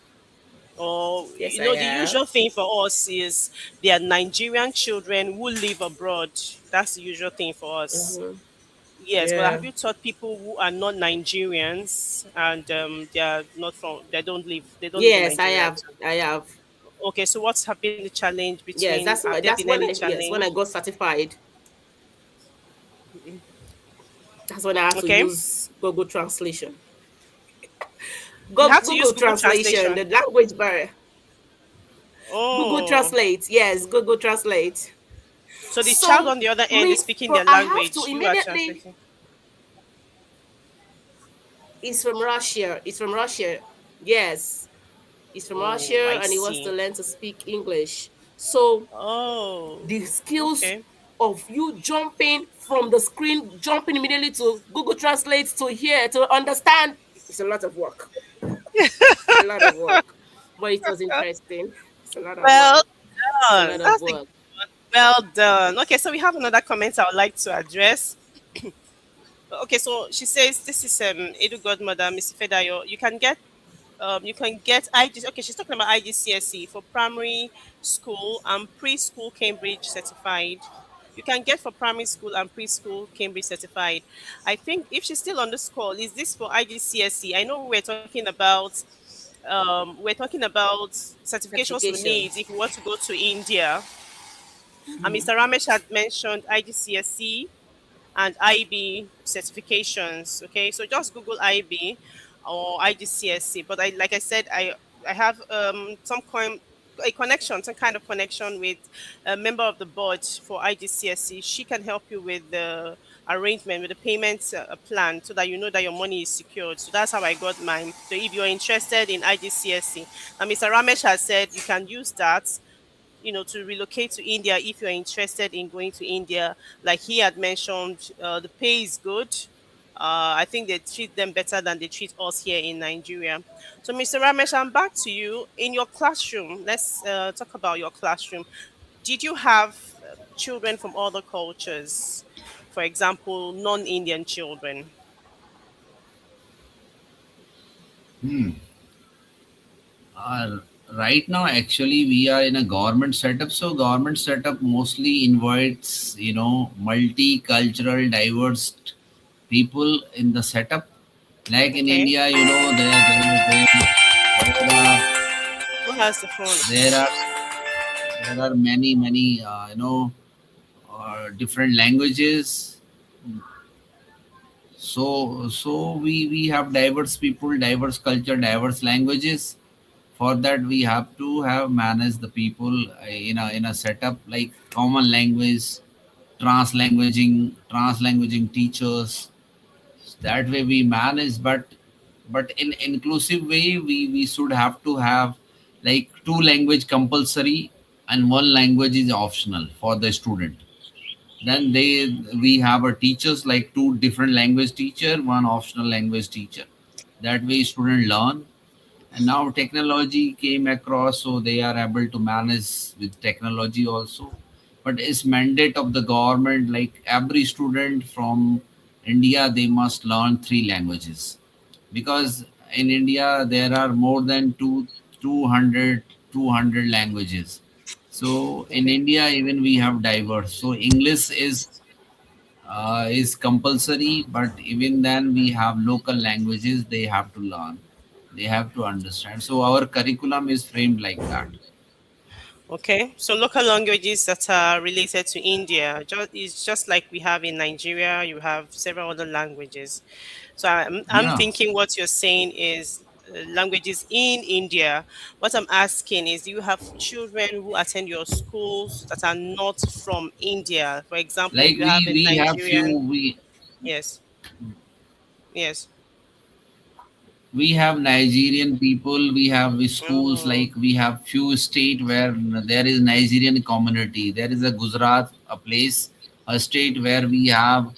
Or Yes, I the have. usual thing for us is they are Nigerian children who live abroad. That's the usual thing for us. Mm-hmm. Yes, but Yeah. have you taught people who are not Nigerians and they don't live in Yes, I Nigeria have. too? I have. Okay, so what's have been the challenge Yes, between? that's Have what. there That's been any when. Yes, when challenge? I got certified, that's when I had to Okay, use Google Translation. you have to use Google Google Translation, Translation. the language barrier. Google Oh, Translate. Yes, Google Translate. so the child So on the other end is me, speaking but their I have to language. You are immediately. translating. It's from Russia. It's from Russia. Yes, he's from Oh, Russia I and he wants to see. learn to speak English. So Oh, the skills okay. of you jumping from the screen, jumping immediately to Google Translate to here to understand, it's a lot of work. It's a lot of work. But it was interesting. It's a lot of Well work. It's a lot of That's a work. well done. Okay, so we have another comment I would like to address. Okay, so she says this is Edu Godmother, Miss Fedayo. You can get IG. Okay, she's talking about IGCSE for primary school and preschool Cambridge certified. You can get for primary school and preschool Cambridge certified. I think if she's still on this call, is this for IGCSE? I know we're talking about certifications we need Certifications. if we want to go to India. And Mr. Ramesh had mentioned IGCSE and IB certifications. Okay, so just Google IB or IGCSE. But like I said, I have a connection, some kind of connection with a member of the board for IGCSE. She can help you with the arrangement with the payment plan so that you know that your money is secured. So that's how I got mine. So if you're interested in IGCSE, and Mr. Ramesh has said you can use that to relocate to India if you're interested in going to India. Like he had mentioned, the pay is good. I think they treat them better than they treat us here in Nigeria. So, Mr. Ramesh, I'm back to you. In your classroom, let's talk about your classroom. Did you have children from other cultures? For example, non Indian children? Hmm. Uh, right now, actually, we are in a government setup. So, government setup mostly invites, multicultural, diverse people in the setup. Like in Okay. India, there are Who has the phone? there are there are many different languages. So we have diverse people, diverse culture, diverse languages. For that, we have to have managed the people in a setup like common language, translanguaging teachers. That way we manage, but in inclusive way, we should have to have like two language compulsory and one language is optional for the student. Then we have a teachers like two different language teacher, one optional language teacher. That way student learn. And now technology came across, so they are able to manage with technology also. But it's mandate of the government, like every student from India, they must learn three languages, because in India there are more than 200 languages. So in Okay. India, even we have diverse. So English is compulsory, but even then we have local languages they have to learn, they have to understand. So our curriculum is framed like that. Okay, so local languages that are related to India, it's just like we have in Nigeria, you have several other languages. So I'm Yeah, thinking what you're saying is languages in India. What I'm asking is, do you have children who attend your schools that are not from India? For example, if like you have a we have few Nigerian, yes, yes. we have Nigerian people, we have schools, Oh, like we have few state where there is Nigerian community. There is a Gujarat, a place, a state where we have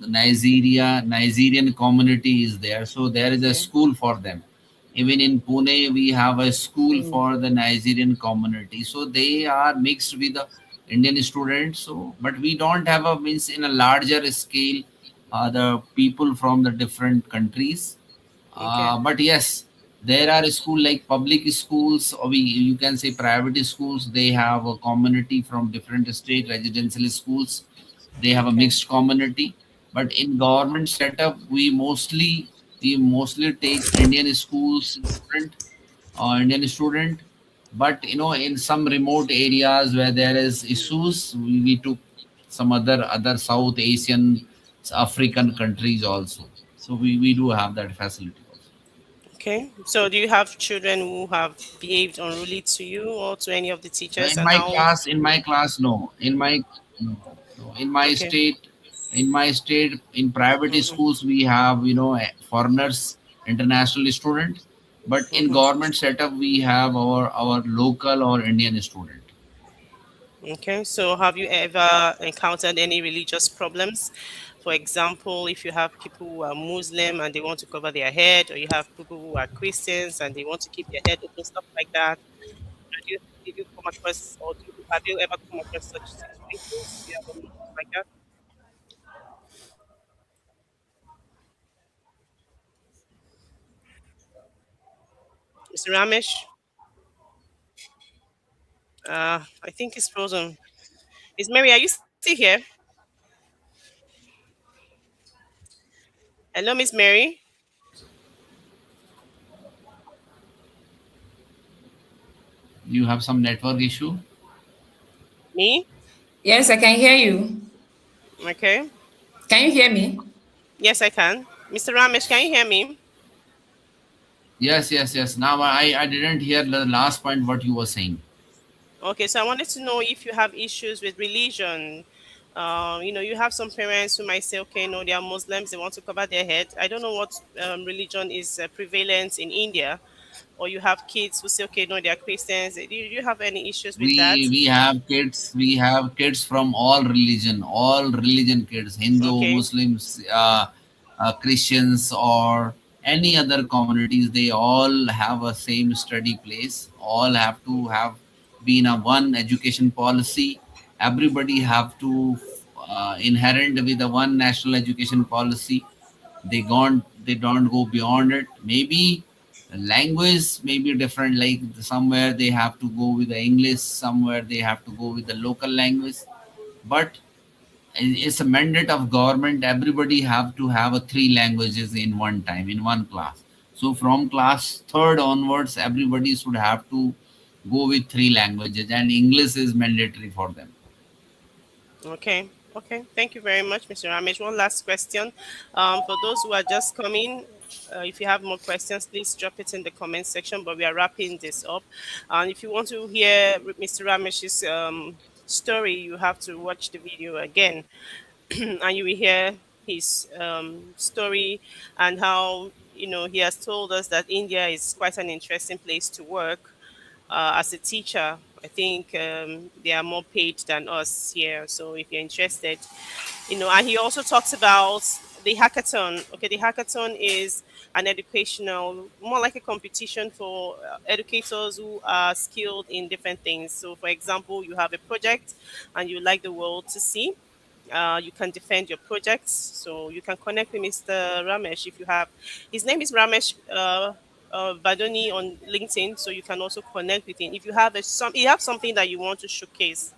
Nigerian community is there. So there is a okay, school for them. Even in Pune, we have a school Mm. for the Nigerian community. So they are mixed with the Indian students. So, but we don't have a means in a larger scale the people from the different countries. okay, But yes, there are school like public schools, or you can say private schools. They have a community from different state, residential schools. They have a okay, mixed community. But in government setup, we mostly take Indian schools student or Indian student. But in some remote areas where there is issues, we took some other South Asian, African countries also. So we do have that facility also. okay. So, do you have children who have behaved unruly to you or to any of the teachers, In and my how? class, no. No, no. Okay. In my state, in private Mm-hmm, schools, we have foreigners, international student. But in mm-hmm. government setup, we have our local or Indian student. Okay, so have you ever encountered any religious problems? For example, if you have people who are Muslim and they want to cover their head, or you have people who are Christians and they want to keep their head open, stuff like that. Did you come across, or have you ever come across such situations? Do you have any issues like that? Mr. Ramesh, I think it's frozen. Miss Mary, are you still here? Hello, Miss Mary. You have some network issue. Me? Yes, I can hear you. Okay. Can you hear me? Yes, I can. Mr. Ramesh, can you hear me? Yes. Now I didn't hear the last point what you were saying. Okay, so I wanted to know if you have issues with religion. You have some parents who might say, okay, no, they are Muslims, they want to cover their head. I don't know what religion is prevalent in India. Or you have kids who say, okay, no, they are Christians. Do you have any issues with that? We have kids from all religion kids, Hindu, Okay, Muslims, Christians, or any other communities. They all have a same study place, all have to have been a one education policy. Everybody have to inherent with a one national education policy. They don't go beyond it. Maybe language may be different, like somewhere they have to go with the English, somewhere they have to go with the local language. But it's a mandate of government, everybody have to have a three languages in one time in one class. So from class third onwards, everybody should have to go with three languages, and English is mandatory for them. okay. Okay, thank you very much, Mr. Ramesh. One last question. For those who are just coming, if you have more questions, please drop it in the comment section. But we are wrapping this up. And if you want to hear Mr. Ramesh's story, you have to watch the video again, and you will hear his story and how he has told us that India is quite an interesting place to work as a teacher. I think they are more paid than us here. So if you're interested, and he also talks about the hackathon. Okay, the hackathon is an educational, more like a competition for educators who are skilled in different things. So, for example, you have a project and you like the world to see. You can defend your projects. So you can connect with Mr. Ramesh if you have. His name is Ramesh Badoni on LinkedIn, so you can also connect with him. If you have something that you want to showcase,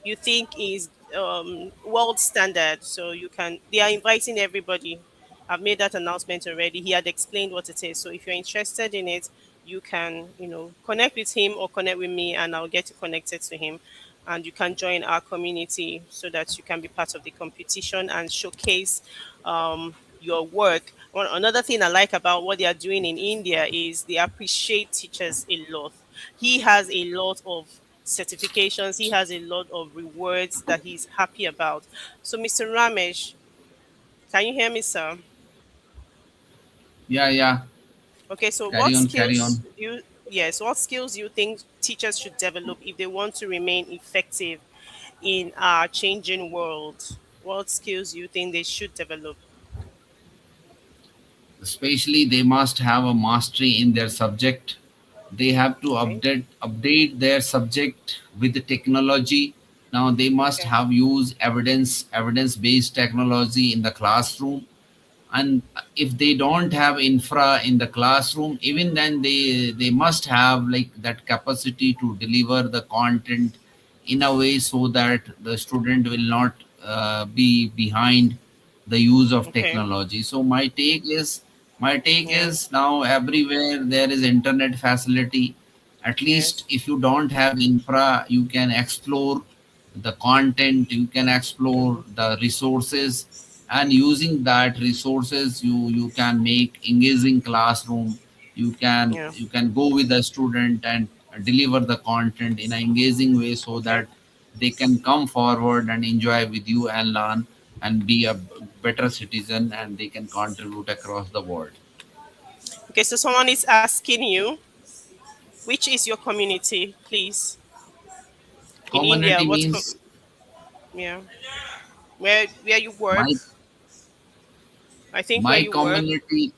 you think is world standard, so you can. They are inviting everybody. I've made that announcement already. He had explained what it is. So if you're interested in it, you can, connect with him or connect with me, and I'll get you connected to him. And you can join our community so that you can be part of the competition and showcase your work. Another thing I like about what they are doing in India is they appreciate teachers a lot. He has a lot of certifications, he has a lot of rewards that he's happy about. So, Mr. Ramesh, can you hear me, sir? Yeah, yeah. Okay, so Carry what on, carry skills on. you yes, what skills you think teachers should develop if they want to remain effective in our changing world? What skills you think they should develop? Especially, they must have a mastery in their subject. They have to Okay, update their subject with the technology. Now they must okay, have used evidence based technology in the classroom. And if they don't have infra in the classroom, even then they must have like that capacity to deliver the content in a way so that the student will not be behind the use of okay, technology. So my take yeah, is now everywhere there is internet facility. At least yes, if you don't have infra, you can explore the content, you can explore the resources, and using that resources you can make engaging classroom. you can yeah, you can go with the student and deliver the content in an engaging way so okay, that they can come forward and enjoy with you and learn and be a better citizen, and they can contribute across the world. okay. So someone is asking you, which is your community, please, in India? Community means Yeah, where you work? my I think where my you work. community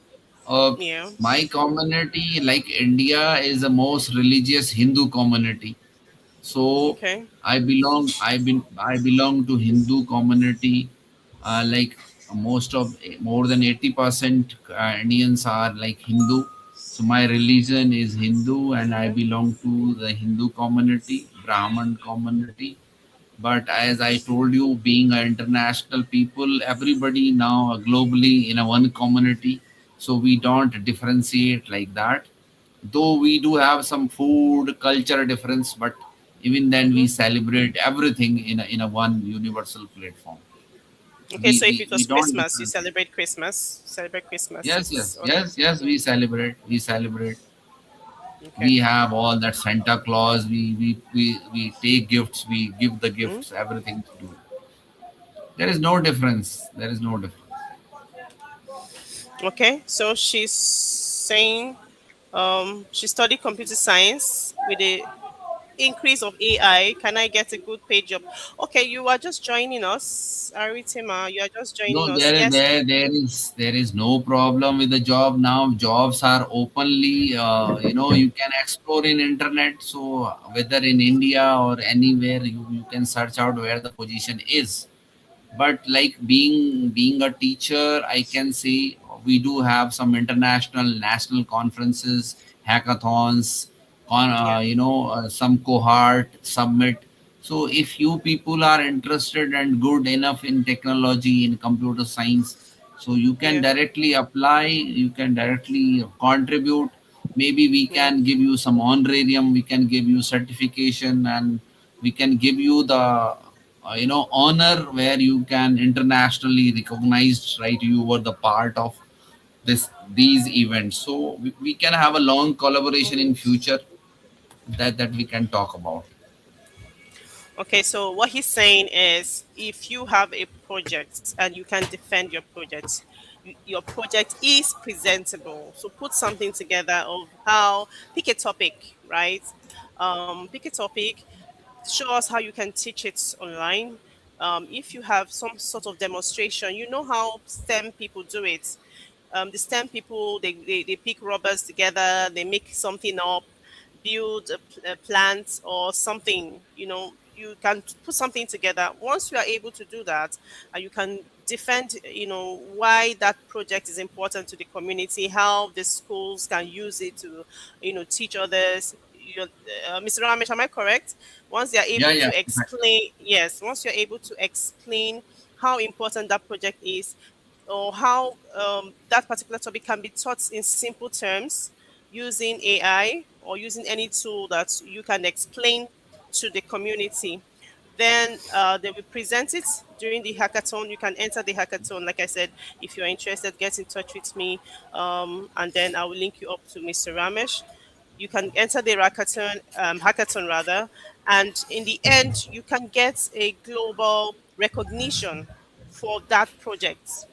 Yeah. my community, like India, is the most religious Hindu community. So Okay. I belong to Hindu community. Like most of more than 80% Indians are like Hindu. So my religion is Hindu, and I Okay. belong to the Hindu community, Brahman community. But as I told you, being an international people, everybody now globally in a one community, so we don't differentiate like that. Though we do have some food culture difference, but even then we Mm-hmm. celebrate everything in a one universal platform. Okay. we So if we, it we was don't Christmas, you differentiate. celebrate Christmas. Celebrate Christmas. Yes, yes, It's okay. yes, yes, Yeah. we celebrate. We Okay. have all that Santa Claus. We take gifts, we give the Mm. gifts, everything to do. There is no difference. Okay. So she's saying she studied computer science with the increase of AI. Can I get a good paid job? Okay, you are just joining us, Aritima. You are just No, joining us. there is Yes. there is no problem with the job now. Jobs are openly, you can explore in internet. So whether in India or anywhere, you can search out where the position is. But like being a teacher, I can say we do have some international national conferences, hackathons, Yeah. some cohort summit. So if you people are interested and good enough in technology, in computer science, so you can Yeah. directly apply, you can directly contribute. Maybe we Yeah. can give you some honorarium, we can give you certification, and we can give you the honor where you can internationally recognized, right? You were the part of these events, so we can have a long collaboration in future that we can talk about. Okay, so what he's saying is if you have a project and you can defend your project, your project is presentable. So put something together of how, pick a topic, right? Pick a topic, show us how you can teach it online. If you have some sort of demonstration, you know how STEM people do it. The STEM people, they pick rubbers together, they make something up, build a plant or something, you can put something together. Once you are able to do that, you can defend, why that project is important to the community, how the schools can use it to, teach others. Mr. Ramesh, am I correct? Once they are Yeah, able yeah. to explain, yes, once you're able to explain how important that project is, or how that particular topic can be taught in simple terms using AI or using any tool that you can explain to the community. Then they will present it during the hackathon. You can enter the hackathon. Like I said, if you're interested, get in touch with me, and then I will link you up to Mr. Ramesh. You can enter the hackathon rather, and in the end, you can get a global recognition for that project.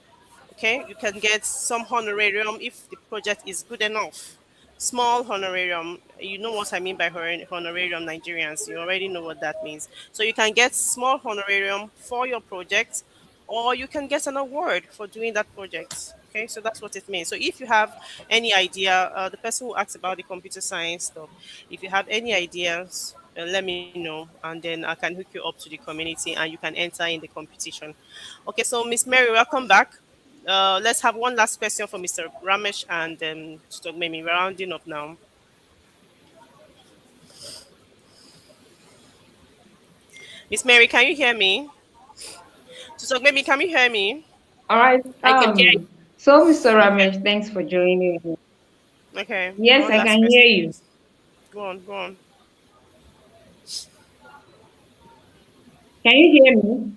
Okay, you can get some honorarium if the project is good enough. Small honorarium, you know what I mean by honorarium, Nigerians. You already know what that means. So you can get small honorarium for your project, or you can get an award for doing that project. Okay, so that's what it means. So if you have any idea, the person who asked about the computer science stuff, if you have any ideas, let me know, and then I can hook you up to the community and you can enter in the competition. Okay, so Miss Mary, welcome back. Let's have one last question for Mr. Ramesh and Stogmemi. We're rounding up now. Miss Mary, can you hear me? Stogmemi, can you hear me? All right. I can hear you. So, Mr. Okay. Ramesh, thanks for joining me. Okay. Yes, One I last can hear question, you. please. Go on. Go on. Can you hear me?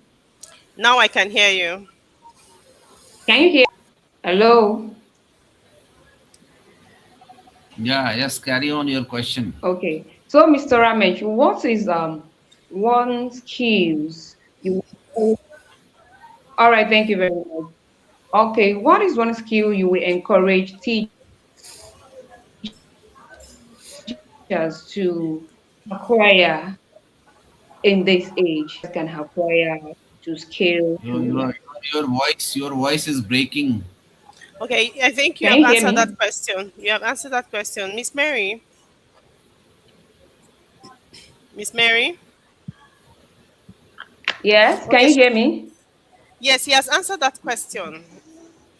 Now I can hear you. Can you hear? Hello. Yeah, yes, carry on your question. Okay. So, Mr. Ramesh, what is one skills you? All right. Thank you very much. Okay. What is one skill you will encourage teachers to acquire in this age? Can acquire to scale to. Your voice is breaking. Okay. I think you Can have you hear answered me? that question. You have answered that question. Miss Mary. Miss Mary. Yes. Can Okay. you hear me? Yes, he has answered that question.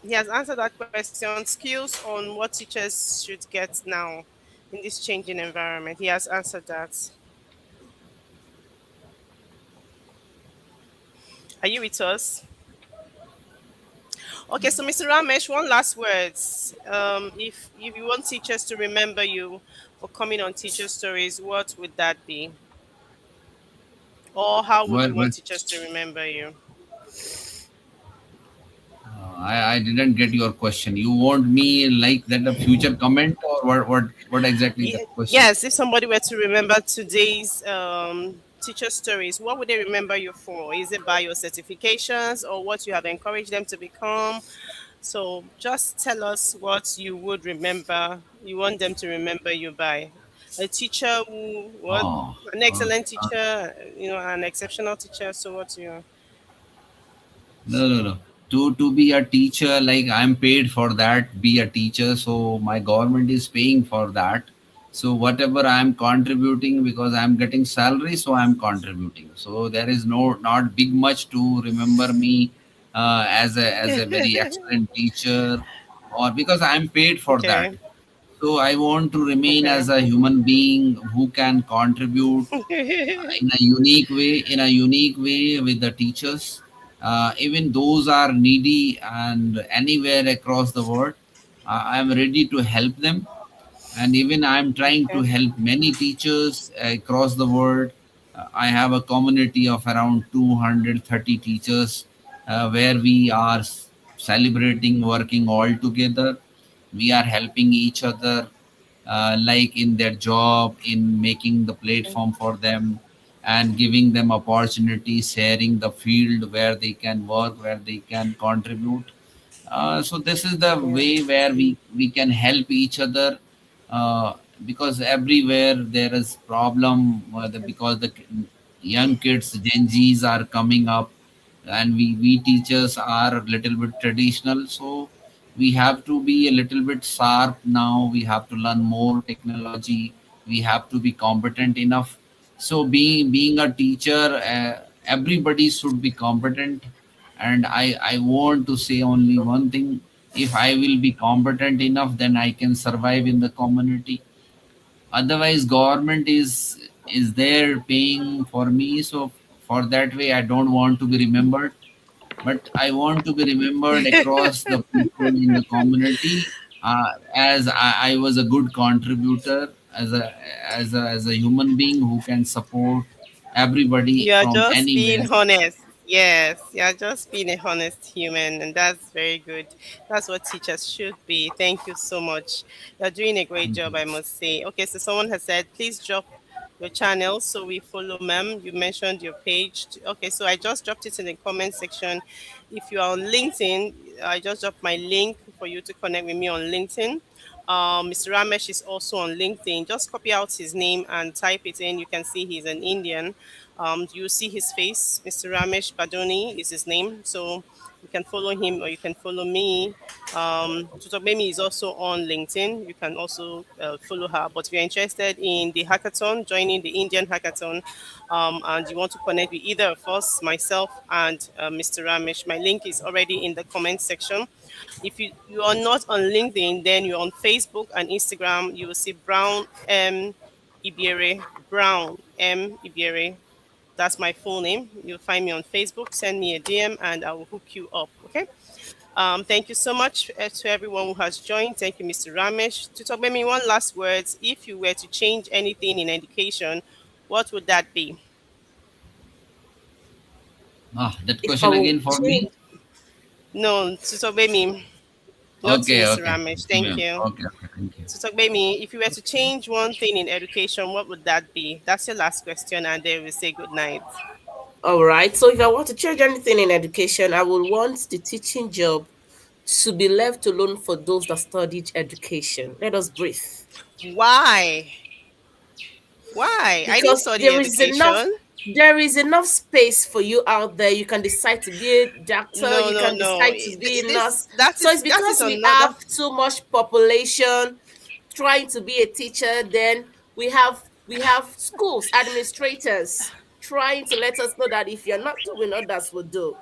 He has answered that question. Skills on what teachers should get now in this changing environment. He has answered that. Are you with us? Okay, so Mr. Ramesh, one last words. If you want teachers to remember you for coming on Teacher Stories, what would that be? Or how would Well, you well, want teachers to remember you? I didn't get your question. You want me like that a future comment, or what exactly the question? Yes, if somebody were to remember today's teacher stories, what would they remember you for? Is it by your certifications or what you have encouraged them to become? So just tell us what you would remember, you want them to remember you by. A teacher who, what, Oh, an excellent teacher, an exceptional teacher. So what's your. no, no, no. To be a teacher, like I'm paid for that, be a teacher. So my government is paying for that. So whatever I'm contributing, because I'm getting salary, so I'm contributing. So there is not big much to remember me as a very excellent teacher, or because I'm paid for that. Okay. So I want to remain Okay. as a human being who can contribute in a unique way with the teachers, even those are needy and anywhere across the world. I'm ready to help them, and even I'm trying to Okay. help many teachers across the world, I have a community of around 230 teachers where we are celebrating working all together. We are helping each other, like in their job, in making the platform for them and giving them opportunities, sharing the field where they can work, where they can contribute. So this is the Yeah. way where we can help each other, because everywhere there is problem, because the young kids, Gen Zs, are coming up, and we teachers are a little bit traditional, so we have to be a little bit sharp now. We have to learn more technology. We have to be competent enough. So being a teacher, everybody should be competent. And I want to say only one thing: if I will be competent enough, then I can survive in the community. Otherwise government is there paying for me, so for that way I don't want to be remembered. But I want to be remembered across the people in the community, as I was a good contributor, as a human being who can support everybody You're from just being anywhere. honest. Yes, you're just being a honest human, and that's very good. That's what teachers should be. Thank you so much. You're doing a great Thank you. job, I must say. Okay, so someone has said, please drop your channel so we follow, ma'am. You mentioned your page. Okay, so I just dropped it in the comment section. If you are on LinkedIn, I just dropped my link for you to connect with me on LinkedIn. Mr. Ramesh is also on LinkedIn. Just copy out his name and type it in. You can see he's an Indian. You see his face. Mr. Ramesh Badoni is his name. So you can follow him or you can follow me. Tutobemi is also on LinkedIn. You can also follow her. But if you're interested in the hackathon, joining the Indian hackathon, and you want to connect with either of us, myself and Mr. Ramesh, my link is already in the comment section. If you are not on LinkedIn, then you're on Facebook and Instagram. You will see Brown M Ibiere. Brown M Ibiere. That's my full name. You'll find me on Facebook. Send me a DM and I will hook you up. Okay. Thank you so much to everyone who has joined. Thank you, Mr. Ramesh. To talk about me, one last words. If you were to change anything in education, what would that be? That If I question will again for change, me. No, to talk about me, not to Okay, Mr. okay. Ramesh. Thank you. Okay, okay, thank you. To talk about me, if you were to change one thing in education, what would that be? That's your last question, and then we say good night. all right. So if I want to change anything in education, I would want the teaching job to be left alone for those that studied education. Let us breathe. Why? Why? I didn't Because study education. there is enough space for you out there. You can decide to be a doctor, No, you no, can no. decide to be a This nurse. So it's that is because we another. have too much population trying to be a teacher, then we have schools administrators trying to let us know that if you're not doing, others will do.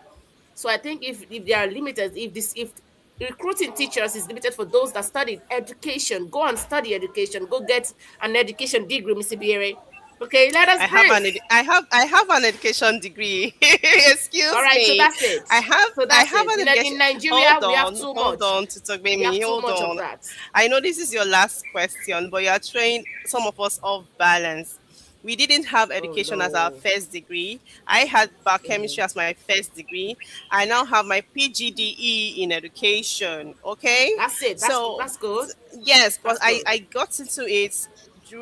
So I think if they are limited, if recruiting teachers is limited for those that studied education, go and study education, go get an education degree, Mr. Biere. Okay, let us breathe. I have an education degree. All Excuse right, so me. that's it. So I that's have it. an In education. Nigeria, we have too Hold much. on to talk We have me. too Hold much of on. that. I know this is your last question, but you are throwing some of us off balance. We didn't have Oh education as our no. first degree. I had biochemistry Mhm. as my first degree. I now have my PGDE in education. Okay, That's it. so That's good. yes, but That's good. I got into it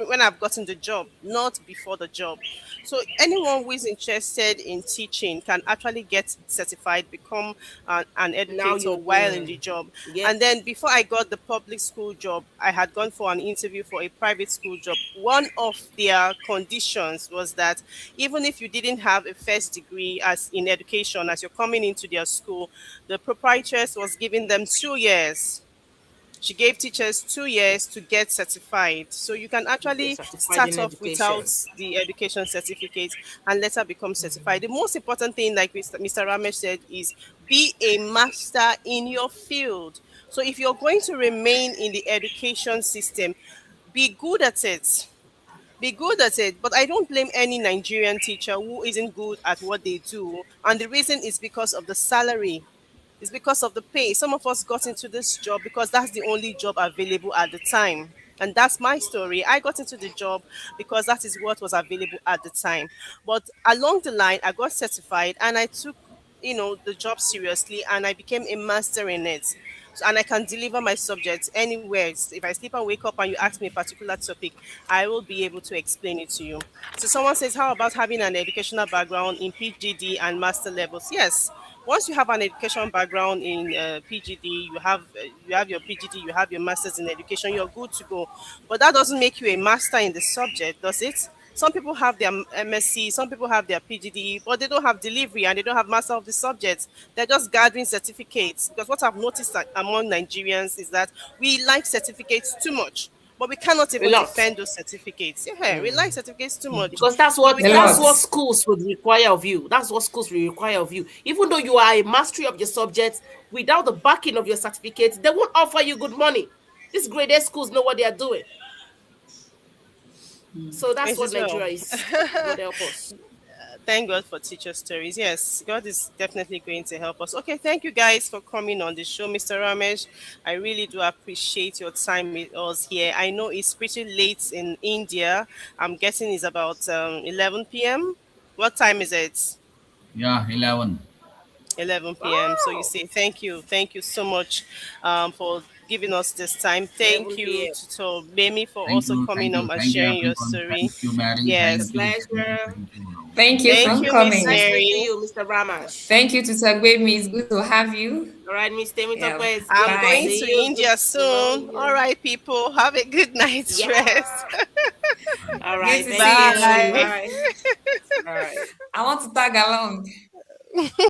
when I've gotten the job, not before the job. So anyone who is interested in teaching can actually get certified, become an Now educator you while in the job. yep. And then before I got the public school job, I had gone for an interview for a private school job. One of their conditions was that even if you didn't have a first degree as in education, as you're coming into their school, the proprietress was giving them 2 years. She gave teachers 2 years to get certified. So you can Get actually certified start in off without education. the education certificate and later become certified. The most important thing, like Mr. Ramesh said, is be a master in your field. So if you're going to remain in the education system, be good at it. Be good at it. But I don't blame any Nigerian teacher who isn't good at what they do. And the reason is because of the salary, it's because of the pay. Some of us got into this job because that's the only job available at the time. And that's my story. I got into the job because that is what was available at the time. But along the line, I got certified and I took, the job seriously, and I became a master in it. So, and I can deliver my subjects anywhere. If I sleep and wake up and you ask me a particular topic, I will be able to explain it to you. So someone says, how about having an educational background in PGD and master levels? Yes. Once you have an education background in PGD, you have your PGD, you have your masters in education, you're good to go. But that doesn't make you a master in the subject, does it? Some people have their MSc, some people have their PGD, but they don't have delivery and they don't have master of the subject. They're just gathering certificates. Because what I've noticed among Nigerians is that we like certificates too much, but we cannot A even lot. defend those certificates. Yeah, we like certificates too much, Because that's but what we A can't. that's lot. what schools would require of you. That's what schools will require of you. Even though you are a mastery of your subject, without the backing of your certificate, they won't offer you good money. These grade A schools know what they are doing. So that's It what is well. Nigeria is. God help us. Thank God for teacher stories. Yes, God is definitely going to help us. Okay, thank you guys for coming on the show, Mr. Ramesh. I really do appreciate your time with us here. I know it's pretty late in India. I'm guessing it's about 11 p.m. What time is it? Yeah, 11. 11 p.m. So you Wow. say thank you so much for giving us this time. Thank 11 you p.m. to Bemi for also coming on and Thank you, sharing your everyone. story. Thank you, Mary. It's a Yes, pleasure. Thank you, Ram. Thank you thank for you, Miss Nice coming. meeting Mary. you, Mr. Ramash. Thank you to Sagwemi. It's good to have you. All right, Miss Yeah. Temitokwe, it's I'm good to going Bye. to see you. Good India to know soon. All you. right, people. Have a good night's Yeah. rest. All Good right. to Thank see you you. too. Bye. Bye. All right. I want to tag along.